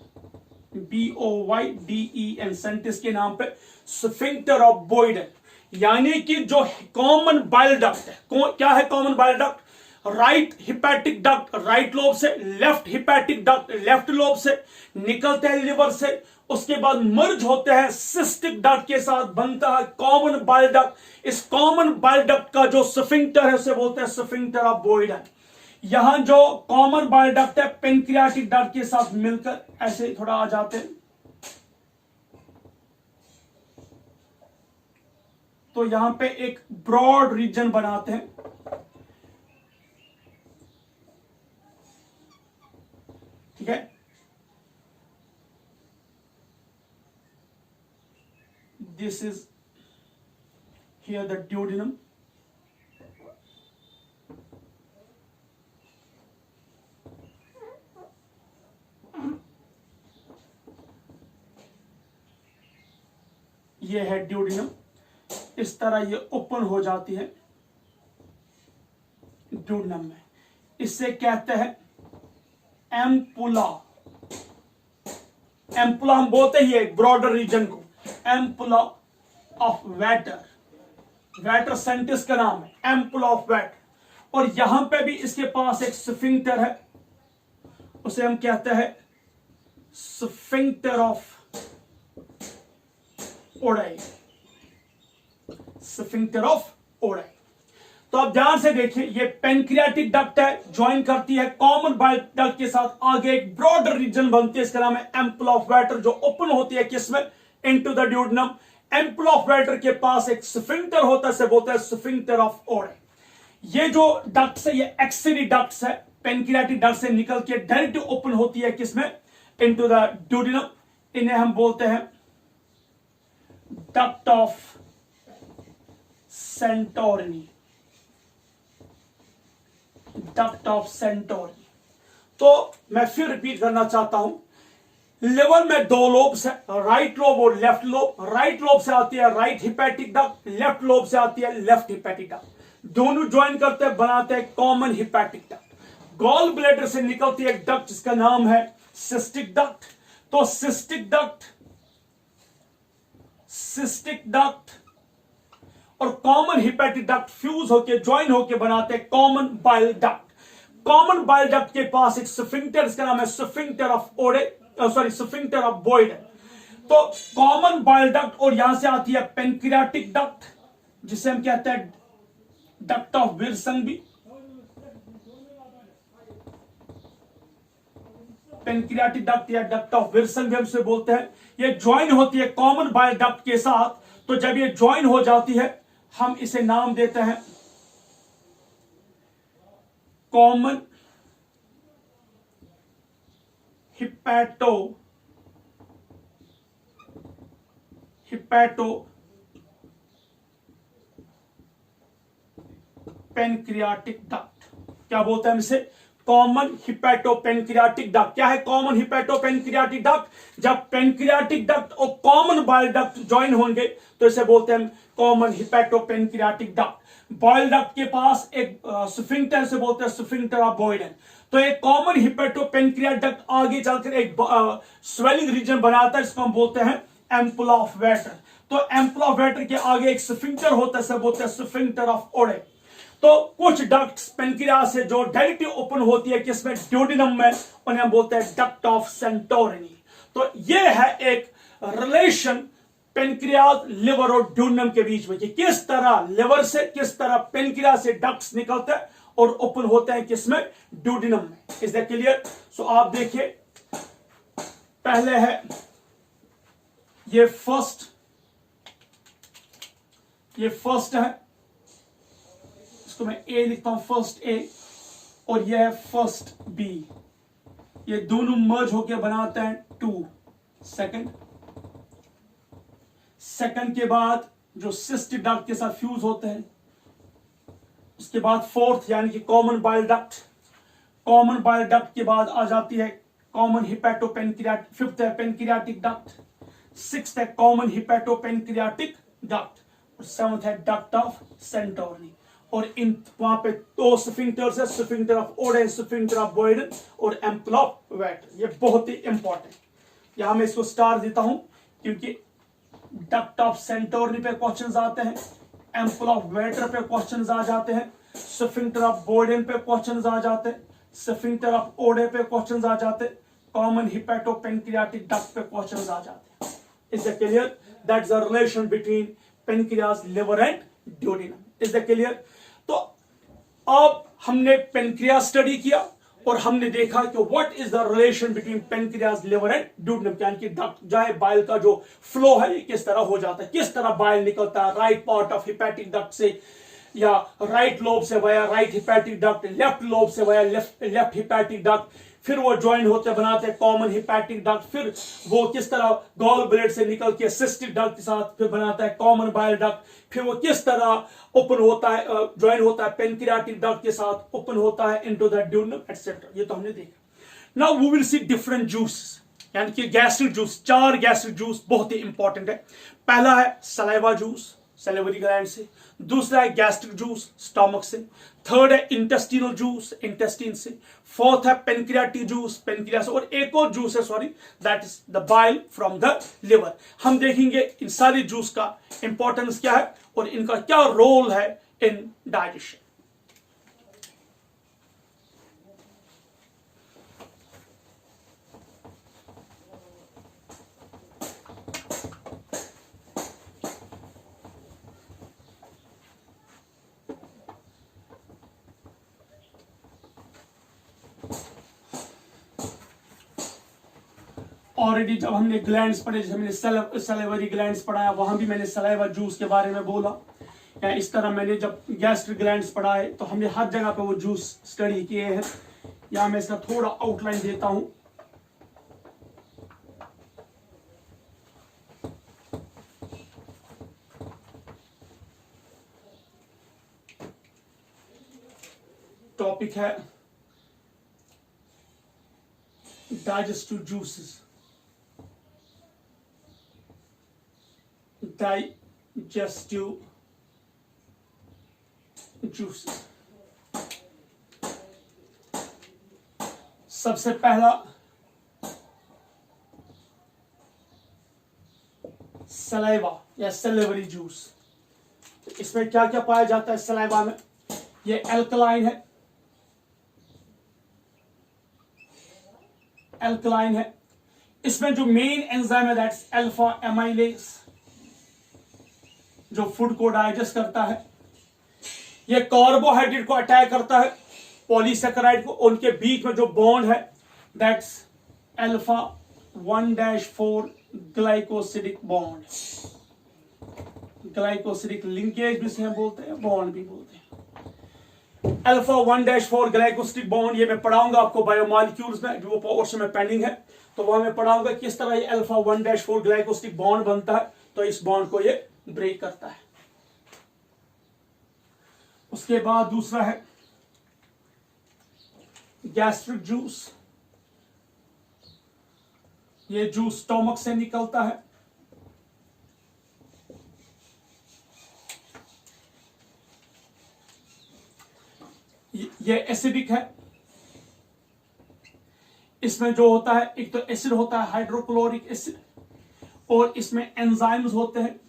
BOYDEN साइंटिस्ट के नाम पे स्फिंक्टर ऑफ बॉयडन। यानी कि जो कॉमन बाइल डक्ट है, क्या है common bile duct? Right hepatic duct right lobe से, left hepatic duct left lobe से, निकलते हैं लिवर से, उसके बाद मर्ज होते हैं सिस्टिक डक्ट के साथ, बनता है कॉमन बाइल डक्ट। इस कॉमन बाइल डक्ट का जो स्फिंक्टर है उसे बोलते हैं स्फिंक्टर ऑफ बॉयडन। यहां जो कॉमन बाइल डक्ट है पेनक्रियाटिक डक्ट के साथ मिलकर ऐसे थोड़ा आ जाते हैं, तो यहां पे एक ब्रॉड रीजन बनाते हैं। ठीक है, this is here the duodenum. ये है ड्यूडिनम, इस तरह ये ओपन हो जाती है ड्यूडिनम में। इससे कहते हैं एम्पुला। एम्पुला हम बोलते ही एक ब्रॉडर रीजन को एम्पुला ऑफ वैटर। वैटर साइंटिस्ट का नाम है एम्पुला ऑफ वैटर। और यहां पे भी इसके पास एक स्फिंक्टर है, उसे हम कहते हैं sphincter of Oddi. Sphincter of Oddi. तो आप ध्यान से देखिए, ये पेनक्रियाटिक डक्ट है, ज्वाइन करती है कॉमन बाइल डक्ट के साथ, आगे एक ब्रॉडर रीजन बनती है, इसका नाम है एम्पुला ऑफ वैटर, जो ओपन होती है किसमें, into the duodenum. Ampulla of Vater के पास एक स्फिंक्टर होता है, इसे बोलते हैं स्फिंक्टर ऑफ ओडाई। ये जो डक्ट्स है ये एक्सिडी डक्ट्स है, पेनक्रियाटिक डक्ट से निकल के डायरेक्ट ओपन होती है किसमें, इनटू द ड्यूडेनम। इन्हें हम बोलते हैं duct of Santorini. Duct of Santorini. तो मैं फिर रिपीट करना चाहता हूं, लिवर में दो लोब्स है, राइट लोब और लेफ्ट लोब। राइट लोब से आती है right hepatic duct, left lobe से आती है लेफ्ट हिपैटिक डक्ट। दोनों ज्वाइन करते हैं, बनाते हैं common hepatic duct. Gall bladder से निकलती है एक डक्ट जिसका नाम है सिस्टिक डक्ट। तो सिस्टिक डक्ट और कॉमन हिपैटिक डक्ट फ्यूज होकर ज्वाइन होकर बनाते हैं common bile duct. Common bile duct के पास एक स्फिंक्टर, इसका नाम है स्फिंक्टर ऑफ स्फिंक्टर ऑफ बॉयडन। तो कॉमन बाइल डक्ट, और यहां से आती है पेनक्रियाटिक डक्ट जिसे हम कहते हैं duct of Wilson. Pancreatic duct या डक्ट ऑफ विल्सन भी हमसे बोलते हैं। ये ज्वाइन होती है कॉमन बाइल डक्ट के साथ। तो जब ये ज्वाइन हो जाती है हम इसे नाम देते हैं कॉमन हिपैटो पेनक्रियाटिक डक्ट। क्या बोलते हैं हम इसे, कॉमन हिपैटोपेनक्रियाटिक डक्ट। क्या है कॉमन हिपैटोपेनक्रियाटिक डक्ट, जब पेनक्रियाटिक डक्ट और कॉमन बाइल डक्ट ज्वाइन होंगे तो इसे बोलते हैं कॉमन हिपैटोपेनक्रियाटिक डक्ट। बाइल डक्ट के पास एक स्फिंक्टर से बोलते हैं स्फिंक्टर ऑफ बॉयडन। तो एक कॉमन हिपैटोपेनक्रियाटिक डक्ट आगे चलकर एक स्वेलिंग रीजन बनाता है, इसको हम बोलते हैं एम्पुला ऑफ वैटर। तो एम्पुला ऑफ वैटर के आगे एक स्फिंक्टर होता है, इसे बोलते हैं स्फिंक्टर ऑफ ओडाई। तो कुछ डक्ट्स पेनक्रियास से जो डायरेक्ट ओपन होती है किसमें, ड्यूडेनम में, उन्हें हम बोलते हैं डक्ट ऑफ सेंटोरिनी। तो ये है एक रिलेशन पेनक्रियास, लिवर और ड्यूडेनम के बीच में कि किस तरह लिवर से, किस तरह पेनक्रियास से डक्ट्स निकलते हैं और ओपन होते हैं किसमें, ड्यूडेनम में। Is that clear? सो आप देखिए, पहले है ये फर्स्ट है, इसको मैं ए लिखता हूं, फर्स्ट ए, और यह है फर्स्ट बी। ये दोनों मर्ज होकर बनाते हैं टू। सेकंड के बाद जो सिस्टिक डक्ट के साथ फ्यूज होते हैं, उसके बाद फोर्थ यानी कि common bile duct. Common bile duct के बाद आ जाती है कॉमन हिपैटोपेनक्रियाटिक, फिफ्थ है पेनक्रियाटिक डक्ट, सिक्स्थ है कॉमन हिपैटोपेनक्रियाटिक डक्ट, और सेवंथ है डक्ट ऑफ सेंटोरिनी। और इन वहां पे दो स्फिंक्टर्स है, sphincter of Oddi, sphincter of बॉयडन और एम्पुला ऑफ वैटर। ये बहुत ही इंपॉर्टेंट, यहां मैं इसको स्टार देता हूं क्योंकि डक्ट ऑफ सेंटोरिनी पे क्वेश्चंस आते हैं, एम्पुला ऑफ वैटर पे क्वेश्चंस आ जाते हैं, स्फिंक्टर ऑफ बॉयडन पे क्वेश्चंस आ जाते हैं, स्फिंक्टर ऑफ ओडाई पे क्वेश्चंस आ जाते हैं, कॉमन हिपैटोपेनक्रियाटिक डक्ट पे क्वेश्चंस आ जाते हैं। Is that clear? That's the relation between pancreas, liver and duodenum. Is that clear? तो अब हमने पेनक्रियाज स्टडी किया और हमने देखा कि what is the relation between pancreas, liver and duodenum, यानी कि डक्ट जो है बाइल का जो फ्लो है ये किस तरह हो जाता है, किस तरह बाइल निकलता है right part of hepatic duct से या राइट लोब से via right hepatic duct, left lobe से वाया लेफ्ट हिपैटिक डक्ट, फिर वो ज्वाइन होते बनाते हैं कॉमन हिपैटिक डक्ट, फिर वो किस तरह गॉल ब्लेड से निकल के सिस्टिक डक्ट के साथ फिर बनाता है कॉमन बाइल डक्ट, फिर वो किस तरह ओपन होता है ज्वाइन होता है पेनक्रियाटिक डक्ट के साथ, ओपन होता है इनटू द ड्यूडेनम एटसेट्रा। ये तो हमने देखा। Now we will see different juice, यानी कि गैस्ट्रिक जूस, 4 गैस्ट्रिक जूस बहुत ही इंपॉर्टेंट है। पहला है सलाइवा जूस, सैलिवरी ग्लैंड से। दूसरा है गैस्ट्रिक जूस, स्टमक से। थर्ड है इंटेस्टिनल जूस, इंटेस्टिन से। फोर्थ है पेनक्रियाटिक जूस, पेनक्रियास। और एक और जूस है sorry, that is the bile from the liver. हम देखेंगे इन सारी जूस का इंपॉर्टेंस क्या है और इनका क्या रोल है इन डाइजेशन। ऑलरेडी जब हमने ग्लैंड्स पढ़े, जैसे मैंने सलाइवरी ग्लैंड्स पढ़ाया, वहां भी मैंने सलाइवा जूस के बारे में बोला। या इस तरह मैंने जब गैस्ट्रिक ग्लैंड्स पढ़ाए तो हमने हर जगह पे वो जूस स्टडी किए हैं। या मैं इसका थोड़ा आउटलाइन देता हूं। टॉपिक है डाइजेस्टिव जूसेस, डाइजेस्टिव जूसेस। सबसे पहला सलाइवा या सैलिवरी जूस। इसमें क्या क्या पाया जाता है सलाइवा में? ये एल्कलाइन है, एल्कलाइन है। इसमें जो मेन एंजाइम है दैट्स अल्फा एमाइलेज, जो फूड को डाइजेस्ट करता है। ये कार्बोहाइड्रेट को अटैक करता है, पॉलीसेकेराइड को। उनके बीच में जो बॉन्ड है that's alpha 1-4 glycosidic bond. Glycosidic linkage भी से बोलते हैं, बॉन्ड भी बोलते हैं। अल्फा 1-4 ग्लाइकोसिडिक बॉन्ड, ये मैं पढ़ाऊंगा आपको बायोमॉलिक्यूल्स में, जो पोर्शन में पेंडिंग है, तो वहां मैं पढ़ाऊंगा किस तरह ये अल्फा 1-4 ग्लाइकोसिडिक बॉन्ड बनता है। तो इस बॉन्ड को ये ब्रेक करता है। उसके बाद दूसरा है गैस्ट्रिक जूस। ये जूस स्टमक से निकलता है। ये एसिडिक है। इसमें जो होता है एक तो एसिड होता है हाइड्रोक्लोरिक एसिड, और इसमें एंजाइम्स होते हैं।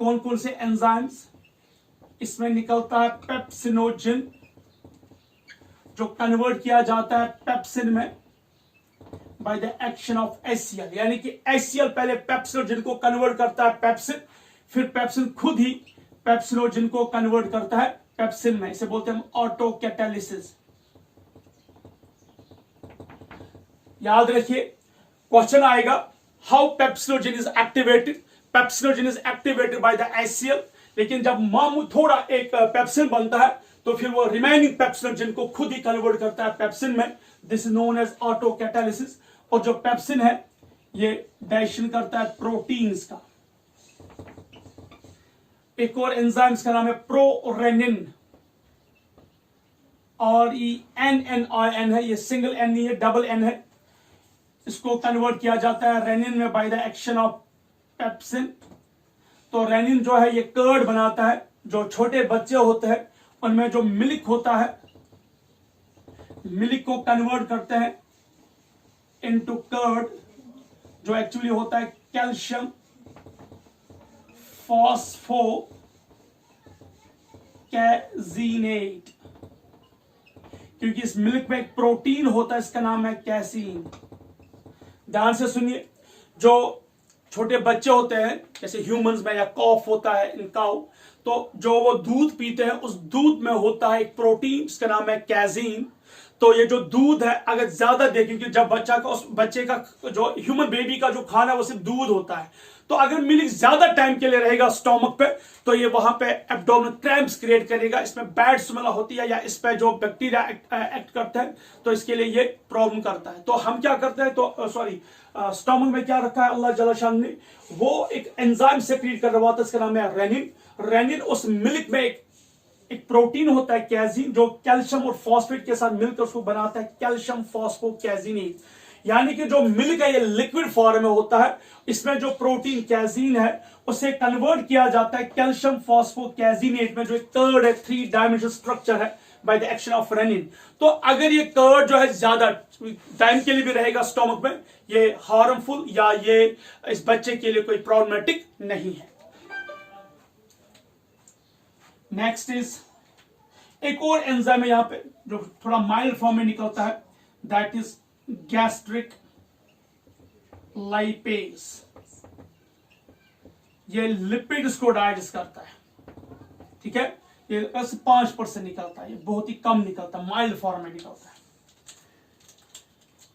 कौन कौन से एंजाइम्स? इसमें निकलता है पेप्सिनोजन, जो कन्वर्ट किया जाता है पेप्सिन में bye the action of HCL, यानी कि एचसीएल पहले पेप्सिनोजन को कन्वर्ट करता है पेप्सिन, फिर पेप्सिन खुद ही पेप्सिनोजन को कन्वर्ट करता है पेप्सिन में। इसे बोलते हैं ऑटो कैटालिसिस। याद रखिए, क्वेश्चन आएगा how pepsinogen is activated. Pepsinogen is activated by the HCL, लेकिन जब मामूल थोड़ा एक पेप्सिन बनता है तो फिर वो रिमेनिंग पेप्सिनोजन को खुद ही कन्वर्ट करता है पेप्सिन में। This is known as auto catalysis. और जो पेप्सिन है ये डाइजेशन करता है प्रोटीन्स का। एक और एंजाइम्स का नाम है प्रोरेनिन, RENNIN है, ये सिंगल एन नहीं है, डबल एन है। इसको कन्वर्ट किया जाता है रेनिन में bye the action of pepsin. तो रेनिन जो है ये कर्ड बनाता है। जो छोटे बच्चे होते हैं उनमें जो मिल्क होता है, मिल्क को कन्वर्ट करते हैं इनटू कर्ड, जो एक्चुअली होता है कैल्शियम फॉस्फोकैजीनेट। क्योंकि इस मिल्क में एक प्रोटीन होता है, इसका नाम है कैसीन। ध्यान से सुनिए, जो छोटे बच्चे होते हैं जैसे ह्यूमंस में, या कॉफ होता है इन काउ, तो जो वो दूध पीते हैं उस दूध में होता है एक प्रोटीन जिसका नाम है कैजीन। तो ये जो दूध है अगर ज्यादा देखें, क्योंकि जब बच्चा का, उस बच्चे का जो ह्यूमन बेबी का जो खाना है वो सिर्फ दूध होता है, तो अगर मिल्क ज्यादा टाइम के लिए रहेगा स्टोमक पे तो ये वहां पे एब्डोमिनल क्रैम्प्स क्रिएट करेगा, इसमें बैड स्मेल होती है या इस पे जो बैक्टीरिया एक्ट करता है, तो इसके लिए ये प्रॉब्लम करता है। तो हम क्या करते हैं, तो सॉरी, स्टोमक में क्या रखा है अल्लाह जल्ल शान ने, वो एक एंजाइम सेक्रेट कर रहा था, इसका नाम है रेनिन। रेनिन उस मिल्क में एक प्रोटीन होता है कैजीन, जो कैल्शियम और फॉस्फेट के साथ मिलकर उसको बनाता है कैल्शियम फॉस्फोकैजिनेट। यानी कि जो मिल्क है ये लिक्विड फॉर्म में होता है, इसमें जो प्रोटीन कैजीन है उसे कन्वर्ट किया जाता है कैल्शियम फॉस्फोकैजिनेट में, जो एक कर्ड है, 3 डायमेंशनल स्ट्रक्चर है, by the action of rennin. तो अगर ये कर्ड जो है ज्यादा टाइम के लिए भी रहेगा स्टोमक में, ये हार्मफुल या ये इस बच्चे के लिए कोई प्रॉब्लमेटिक नहीं है। नेक्स्ट इज एक और एंजाइम है यहां पे जो थोड़ा माइल्ड फॉर्म में निकलता है, दैट इज गैस्ट्रिक लाइपेज। ये लिपिड्स को डाइजेस्ट करता है, ठीक है, ये 5% निकलता है, ये बहुत ही कम निकलता है, माइल्ड फॉर्म में निकलता है।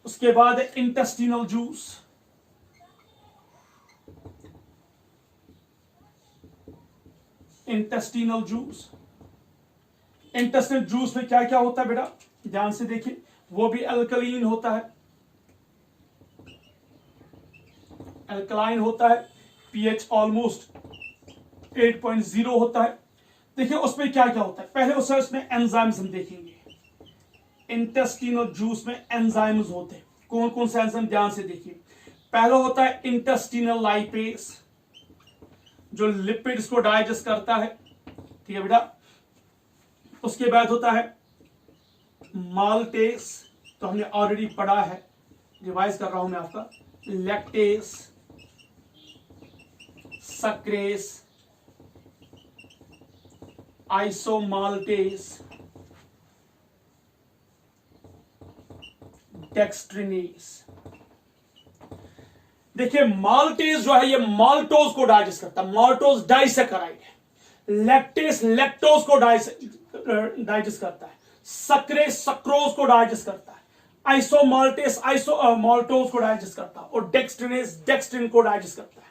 उसके बाद intestinal juice, intestinal juice. Intestinal juice में क्या क्या होता है बेटा, ध्यान से देखिए, वो भी अल्कलीन होता है, अल्कलाइन होता है, पीएच ऑलमोस्ट 8.0 होता है। देखिए उसमें क्या क्या होता है, पहले उसमें एंजाइम्स हम देखेंगे। इंटेस्टिनल जूस में एंजाइम्स होते हैं, कौन कौन से एंजाइम, ध्यान से देखिए। पहला होता है इंटेस्टिनल लाइपेज, जो लिपिड्स को डाइजेस्ट करता है, ठीक है बेटा। उसके बाद होता है माल्टेस, तो हमने ऑलरेडी पढ़ा है, रिवाइज कर रहा हूं मैं आपका। Lactase, sucrase, isomaltase, dextrinase. देखिए माल्टेस जो है ये माल्टोज को डाइजेस्ट करता है, माल्टोज डाइसेकेराइड है। लैक्टेस लैक्टोज को डाइजेस्ट करता है। सक्रेस सक्रोज को डाइजेस्ट करता है। आइसोमाल्टेस माल्टोज को डाइजेस्ट करता है, और डेक्स्ट्रिनेस डेक्स्ट्रिन को डाइजेस्ट करता है।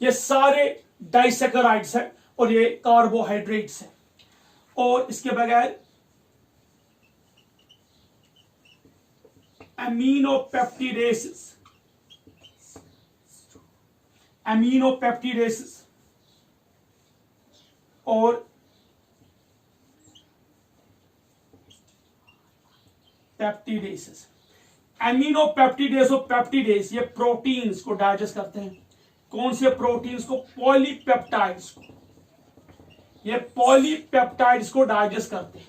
ये सारे डाइसेकेराइड्स है और ये कार्बोहाइड्रेट्स है। और इसके बगैर एमिनोपेप्टिडेसेस, एमिनोपेप्टिडेसेस और पेप्टिडेसेस। एमिनोपेप्टिडेस और पेप्टिडेस ये प्रोटीन्स को डाइजेस्ट करते हैं। कौन से प्रोटीन्स को, पॉलीपेप्टाइड्स को, ये पॉलीपेप्टाइड्स को डाइजेस्ट करते हैं।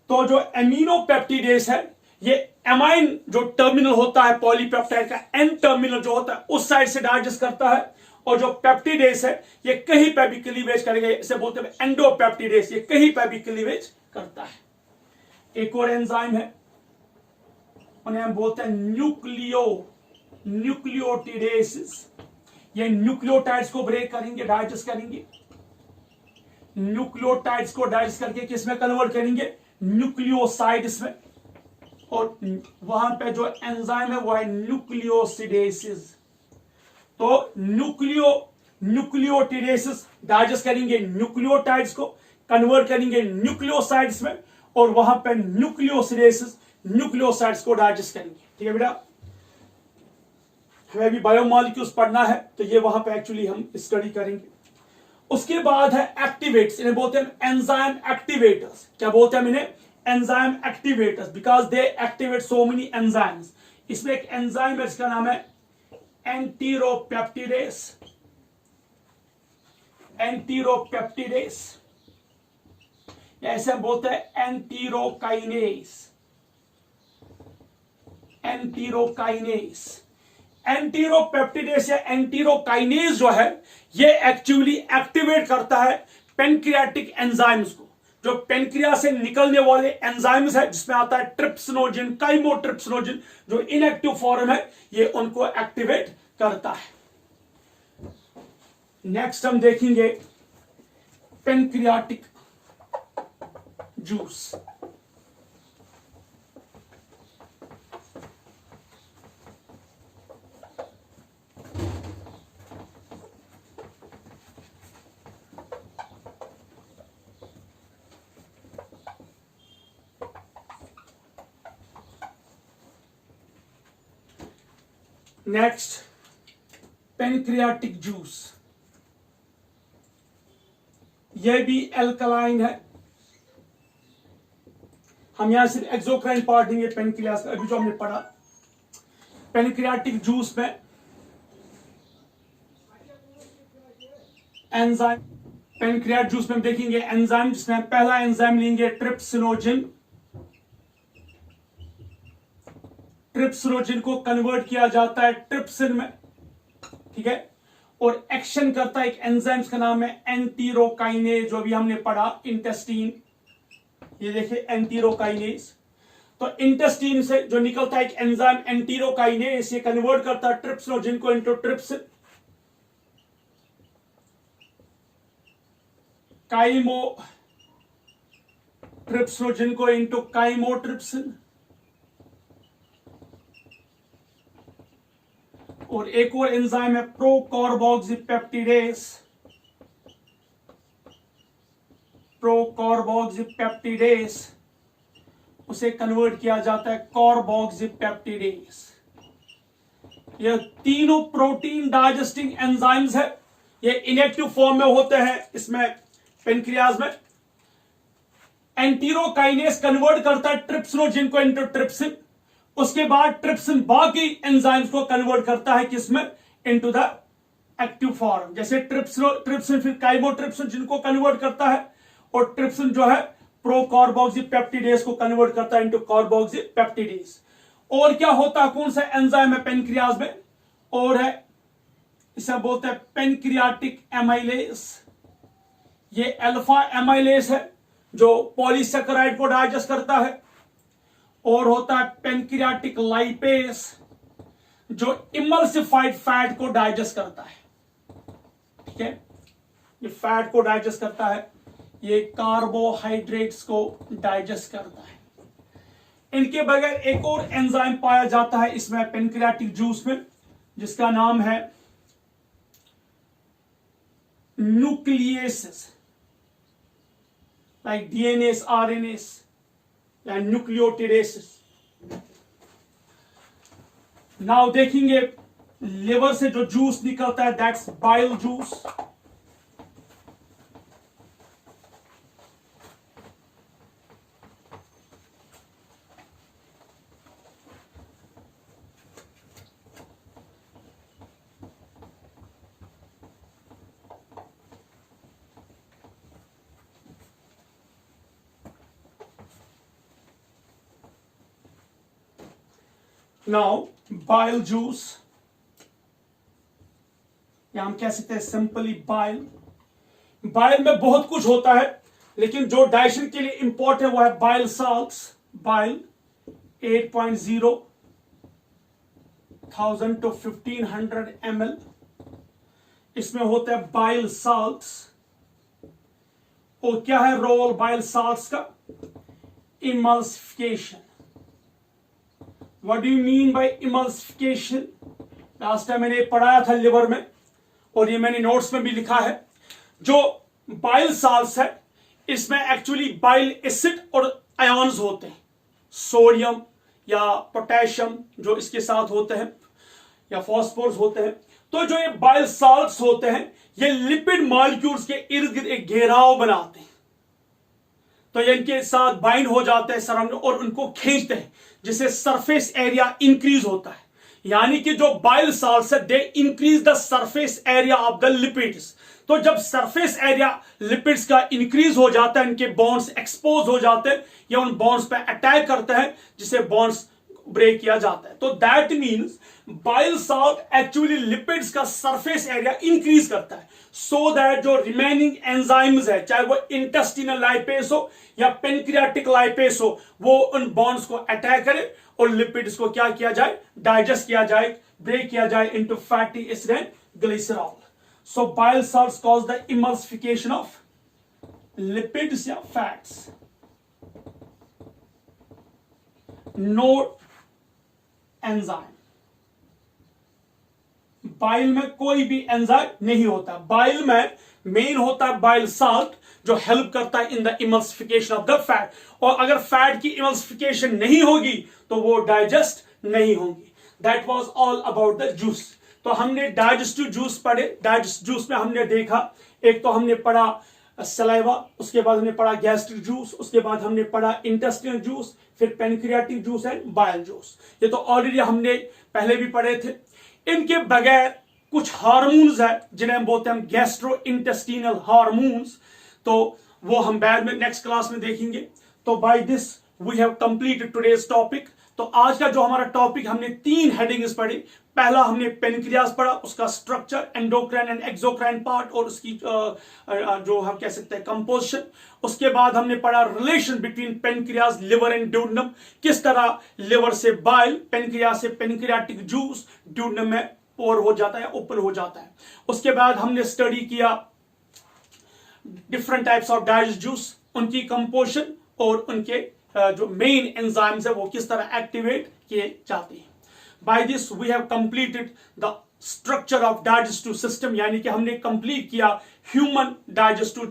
तो जो एमिनोपेप्टिडेस है ये एमाइन जो टर्मिनल होता है पॉलीपेप्टाइड का, एन टर्मिनल जो होता है उस साइड से डाइजेस्ट करता है, और जो पेप्टिडेस है ये कहीं पे भी क्लीवेज करेगा, इसे बोलते हैं एंडोपेप्टिडेस, ये कहीं पे भी क्लीवेज करता है। एक और एंजाइम है, उन्हें हम बोलते हैं न्यूक्लियोटिडेसिस। ये न्यूक्लियोटाइड्स को ब्रेक करेंगे, डाइजेस्ट करेंगे। न्यूक्लियोटाइड्स को डाइजेस्ट करके किसमें कन्वर्ट करेंगे, न्यूक्लियोसाइड्स में, और वहां पे जो एंजाइम है वो है न्यूक्लियोसिडेसिस। तो न्यूक्लियोटिडेसिस डाइजेस्ट करेंगे न्यूक्लियोटाइड्स को, कन्वर्ट करेंगे न्यूक्लियोसाइड्स में, और वहां पे न्यूक्लियोसिडेसिस न्यूक्लियोसाइड्स को डाइजेस्ट करेंगे। ठीक है बेटा, हमें भी बायोमॉलिक्यूल्स पढ़ना है तो ये वहां पे एक्चुअली हम स्टडी करेंगे। उसके बाद है एक्टिवेट्स, इन्हें बोलते हैं एंजाइम एक्टिवेटर्स। क्या बोलते हैं हम इन्हें, enzyme activators, because they activate so many enzymes. इसमें एक एंजाइम है जिसका नाम है एंटीरोपेप्टिडेस, एंटीरोपेप्टिडेस, ऐसे हम बोलते हैं एंटीरोकाइनेस, एंटीरोकाइनेस। एंटीरोपेप्टिडेस या एंटीरोकाइनेस जो है ये एक्चुअली एक्टिवेट करता है पेनक्रियाटिक एंजाइम्स को। जो पेनक्रिया से निकलने वाले एंजाइम्स है जिसमें आता है ट्रिप्सिनोजिन, काइमोट्रिप्सिनोजिन, जो इनएक्टिव फॉर्म है, ये उनको एक्टिवेट करता है। नेक्स्ट हम देखेंगे pancreatic juice. Next pancreatic juice, यह भी एल्कलाइन है। हम यहां सिर्फ एक्सोक्राइन पार्ट देंगे पेनक्रियास का, अभी जो हमने पढ़ा पेनक्रियाटिक जूस में एंजाइम, पेनक्रियाट जूस में हम देखेंगे एंजाइम, जिसमें पहला एंजाइम लेंगे ट्रिप्सिनोजिन। ट्रिप्सिनोजिन को कन्वर्ट किया जाता है ट्रिप्सिन में, ठीक है, और एक्शन करता है एक एंजाइम का नाम है एंटीरोकाइनेज, जो भी हमने पढ़ा इंटेस्टीन। ये देखिए एंटीरोकाइनेज, तो इंटेस्टीन से जो निकलता है एक एंजाइम एंटीरोकाइनेज, ये कन्वर्ट करता है ट्रिप्सिनोजिन को इनटू ट्रिप्सिन। काइमो ट्रिप्सिनोजिन को इनटू काइमोट्रिप्सिन। और एक और एंजाइम है प्रोकार्बोक्सिपेप्टिडेज। प्रोकार्बोक्सिपेप्टिडेज उसे कन्वर्ट किया जाता है कार्बोक्सिपेप्टिडेज। ये तीनों प्रोटीन डाइजेस्टिंग एंजाइम्स है, ये इनएक्टिव फॉर्म में होते हैं इसमें पेनक्रियाज में। एंटीरोकाइनेज कन्वर्ट करता है ट्रिप्सिनोजिन को इनटू ट्रिप्सिन, उसके बाद ट्रिप्सिन बाकी एंजाइम्स को कन्वर्ट करता है किसमें, इनटू द एक्टिव फॉर्म। जैसे ट्रिप्सिन फिर काइमोट्रिप्सिन जिनको कन्वर्ट करता है, और ट्रिप्सिन जो है प्रोकार्बोक्सिपेप्टिडेज को कन्वर्ट करता है इनटू कार्बोक्सिपेप्टिडेज। और क्या होता है, कौन सा एंजाइम है पेनक्रियाज में, और है इसे बोलते हैं पेनक्रियाटिक एमाइलेज। ये अल्फा एमाइलेज है जो पॉलीसेकेराइड को डाइजेस्ट करता है। और होता है पेनक्रियाटिक लाइपेज जो इमल्सिफाइड फैट को डाइजेस्ट करता है, ठीक है, ये फैट को डाइजेस्ट करता है, ये कार्बोहाइड्रेट्स को डाइजेस्ट करता है। इनके बगैर एक और एंजाइम पाया जाता है इसमें पेनक्रियाटिक जूस में, जिसका नाम है न्यूक्लियेसेस, लाइक डीएनएस, आरएनएस या न्यूक्लियोटिडेसेस। नाउ देखेंगे लिवर से जो जूस निकलता है, that's bile juice. Now bile juice, या हम कह सकते हैं सिंपली बाइल। बाइल में बहुत कुछ होता है, लेकिन जो डाइजेशन के लिए इंपॉर्टेंट है वो है bile salts. Bile 8.0,000 to 1500 ml, इसमें होता है बाइल साल्ट्स। और क्या है रोल बाइल साल्ट्स का, emulsification. What do you mean by emulsification? Last time मैंने पढ़ाया था लिवर में, और ये मैंने नोट्स में भी लिखा है। जो बाइल साल्ट्स है इसमें एक्चुअली बाइल एसिड और आयन्स होते हैं, सोडियम या पोटेशियम जो इसके साथ होते हैं, या फॉस्फोरस होते हैं। तो जो ये बाइल साल्ट्स होते हैं ये लिपिड मॉलिक्यूल्स के इर्द गिर्द एक घेराव बनाते हैं, तो ये इनके साथ बाइंड हो जाते हैं सराउंडिंग और उनको खींचते हैं, जिससे सरफेस एरिया इंक्रीज होता है। यानी कि जो बाइल साल्ट्स है they increase the surface area of the lipids. तो जब सरफेस एरिया लिपिड्स का इंक्रीज हो जाता है, इनके बॉन्ड्स एक्सपोज हो जाते हैं या उन बॉन्ड्स पे अटैक करते हैं, जिसे बॉन्ड्स ब्रेक किया जाता है। तो that means bile salt actually lipids का सरफेस एरिया इंक्रीज करता है, सो दैट जो रिमेनिंग एंजाइम्स है, चाहे वो इंटेस्टिनल लाइपेज हो या पेनक्रियाटिक लाइपेज हो, वो उन बॉन्ड्स को अटैक करे और लिपिड्स को क्या किया जाए, डाइजेस्ट किया जाए, ब्रेक किया जाए into fatty acid and glycerol. So bile salts cause the emulsification of lipids या फैट्स। नो एंजाइम, बाइल में कोई भी एंजाइम नहीं होता। बाइल में मेन होता है बाइल साल्ट जो हेल्प करता है in the emulsification of the fat, और अगर फैट की इमल्सिफिकेशन नहीं होगी तो वो डाइजेस्ट नहीं होंगी। That was all about the juice. तो हमने डाइजेस्टिव जूस पढ़े। डाइजेस्टिव जूस में हमने देखा, एक तो हमने पढ़ा सलाइवा, उसके बाद हमने पढ़ा गैस्ट्रिक जूस, उसके बाद हमने पढ़ा इंटेस्टिनल जूस, फिर pancreatic juice and bile juice. ये तो ऑलरेडी हमने पहले भी पढ़े थे। इनके बगैर कुछ हार्मोन्स है जिन्हें हम बोलते हैं गैस्ट्रो इंटेस्टिनल हार्मोन्स, तो वो हम बाद में नेक्स्ट क्लास में देखेंगे। तो by this we have completed today's topic. तो आज का जो हमारा टॉपिक, हमने 3 हेडिंग्स पढ़ी। पहला हमने पेनक्रियास पढ़ा, उसका structure, endocrine and exocrine part और उसकी जो हम कह सकते हैं कंपोजिशन। उसके बाद हमने पढ़ा relation between pancreas, liver and duodenum, किस तरह लिवर से बाइल, पेनक्रियास से पेनक्रियाटिक जूस ड्यूडेनम में पोर हो जाता है, ओपन हो जाता है। उसके बाद हमने स्टडी किया different types of digest juice, उनकी कंपोजिशन और उनके जो मेन एंजाइम्स है वो किस तरह एक्टिवेट किए जाते हैं। By this we have completed the structure of digestive system, यानी कि हमने कंप्लीट किया ह्यूमन डाइजेस्टिव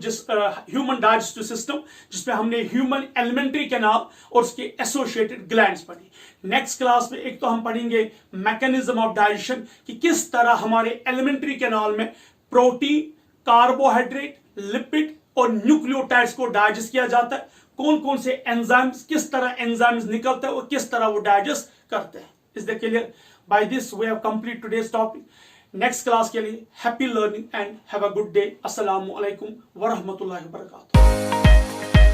सिस्टम, जिसमें हमने ह्यूमन एलिमेंट्री कैनाल और उसके एसोसिएटेड ग्लैंड्स पढ़ी। नेक्स्ट क्लास में एक तो हम पढ़ेंगे मैकेनिज्म ऑफ डाइजेशन, कि किस तरह हमारे एलिमेंट्री कैनाल में प्रोटीन, कार्बोहाइड्रेट, लिपिड और न्यूक्लियोटाइड्स को डाइजेस्ट किया जाता है, कौन कौन से एंजाइम्स, किस तरह एंजाइम्स निकलते हैं और किस तरह वो डाइजेस्ट करते हैं। Is the clear? By this we have complete today's topic. Next class के लिए happy learning and have a good day. अस्सलामु अलैकुम व रहमतुल्लाहि व बरकातुहू।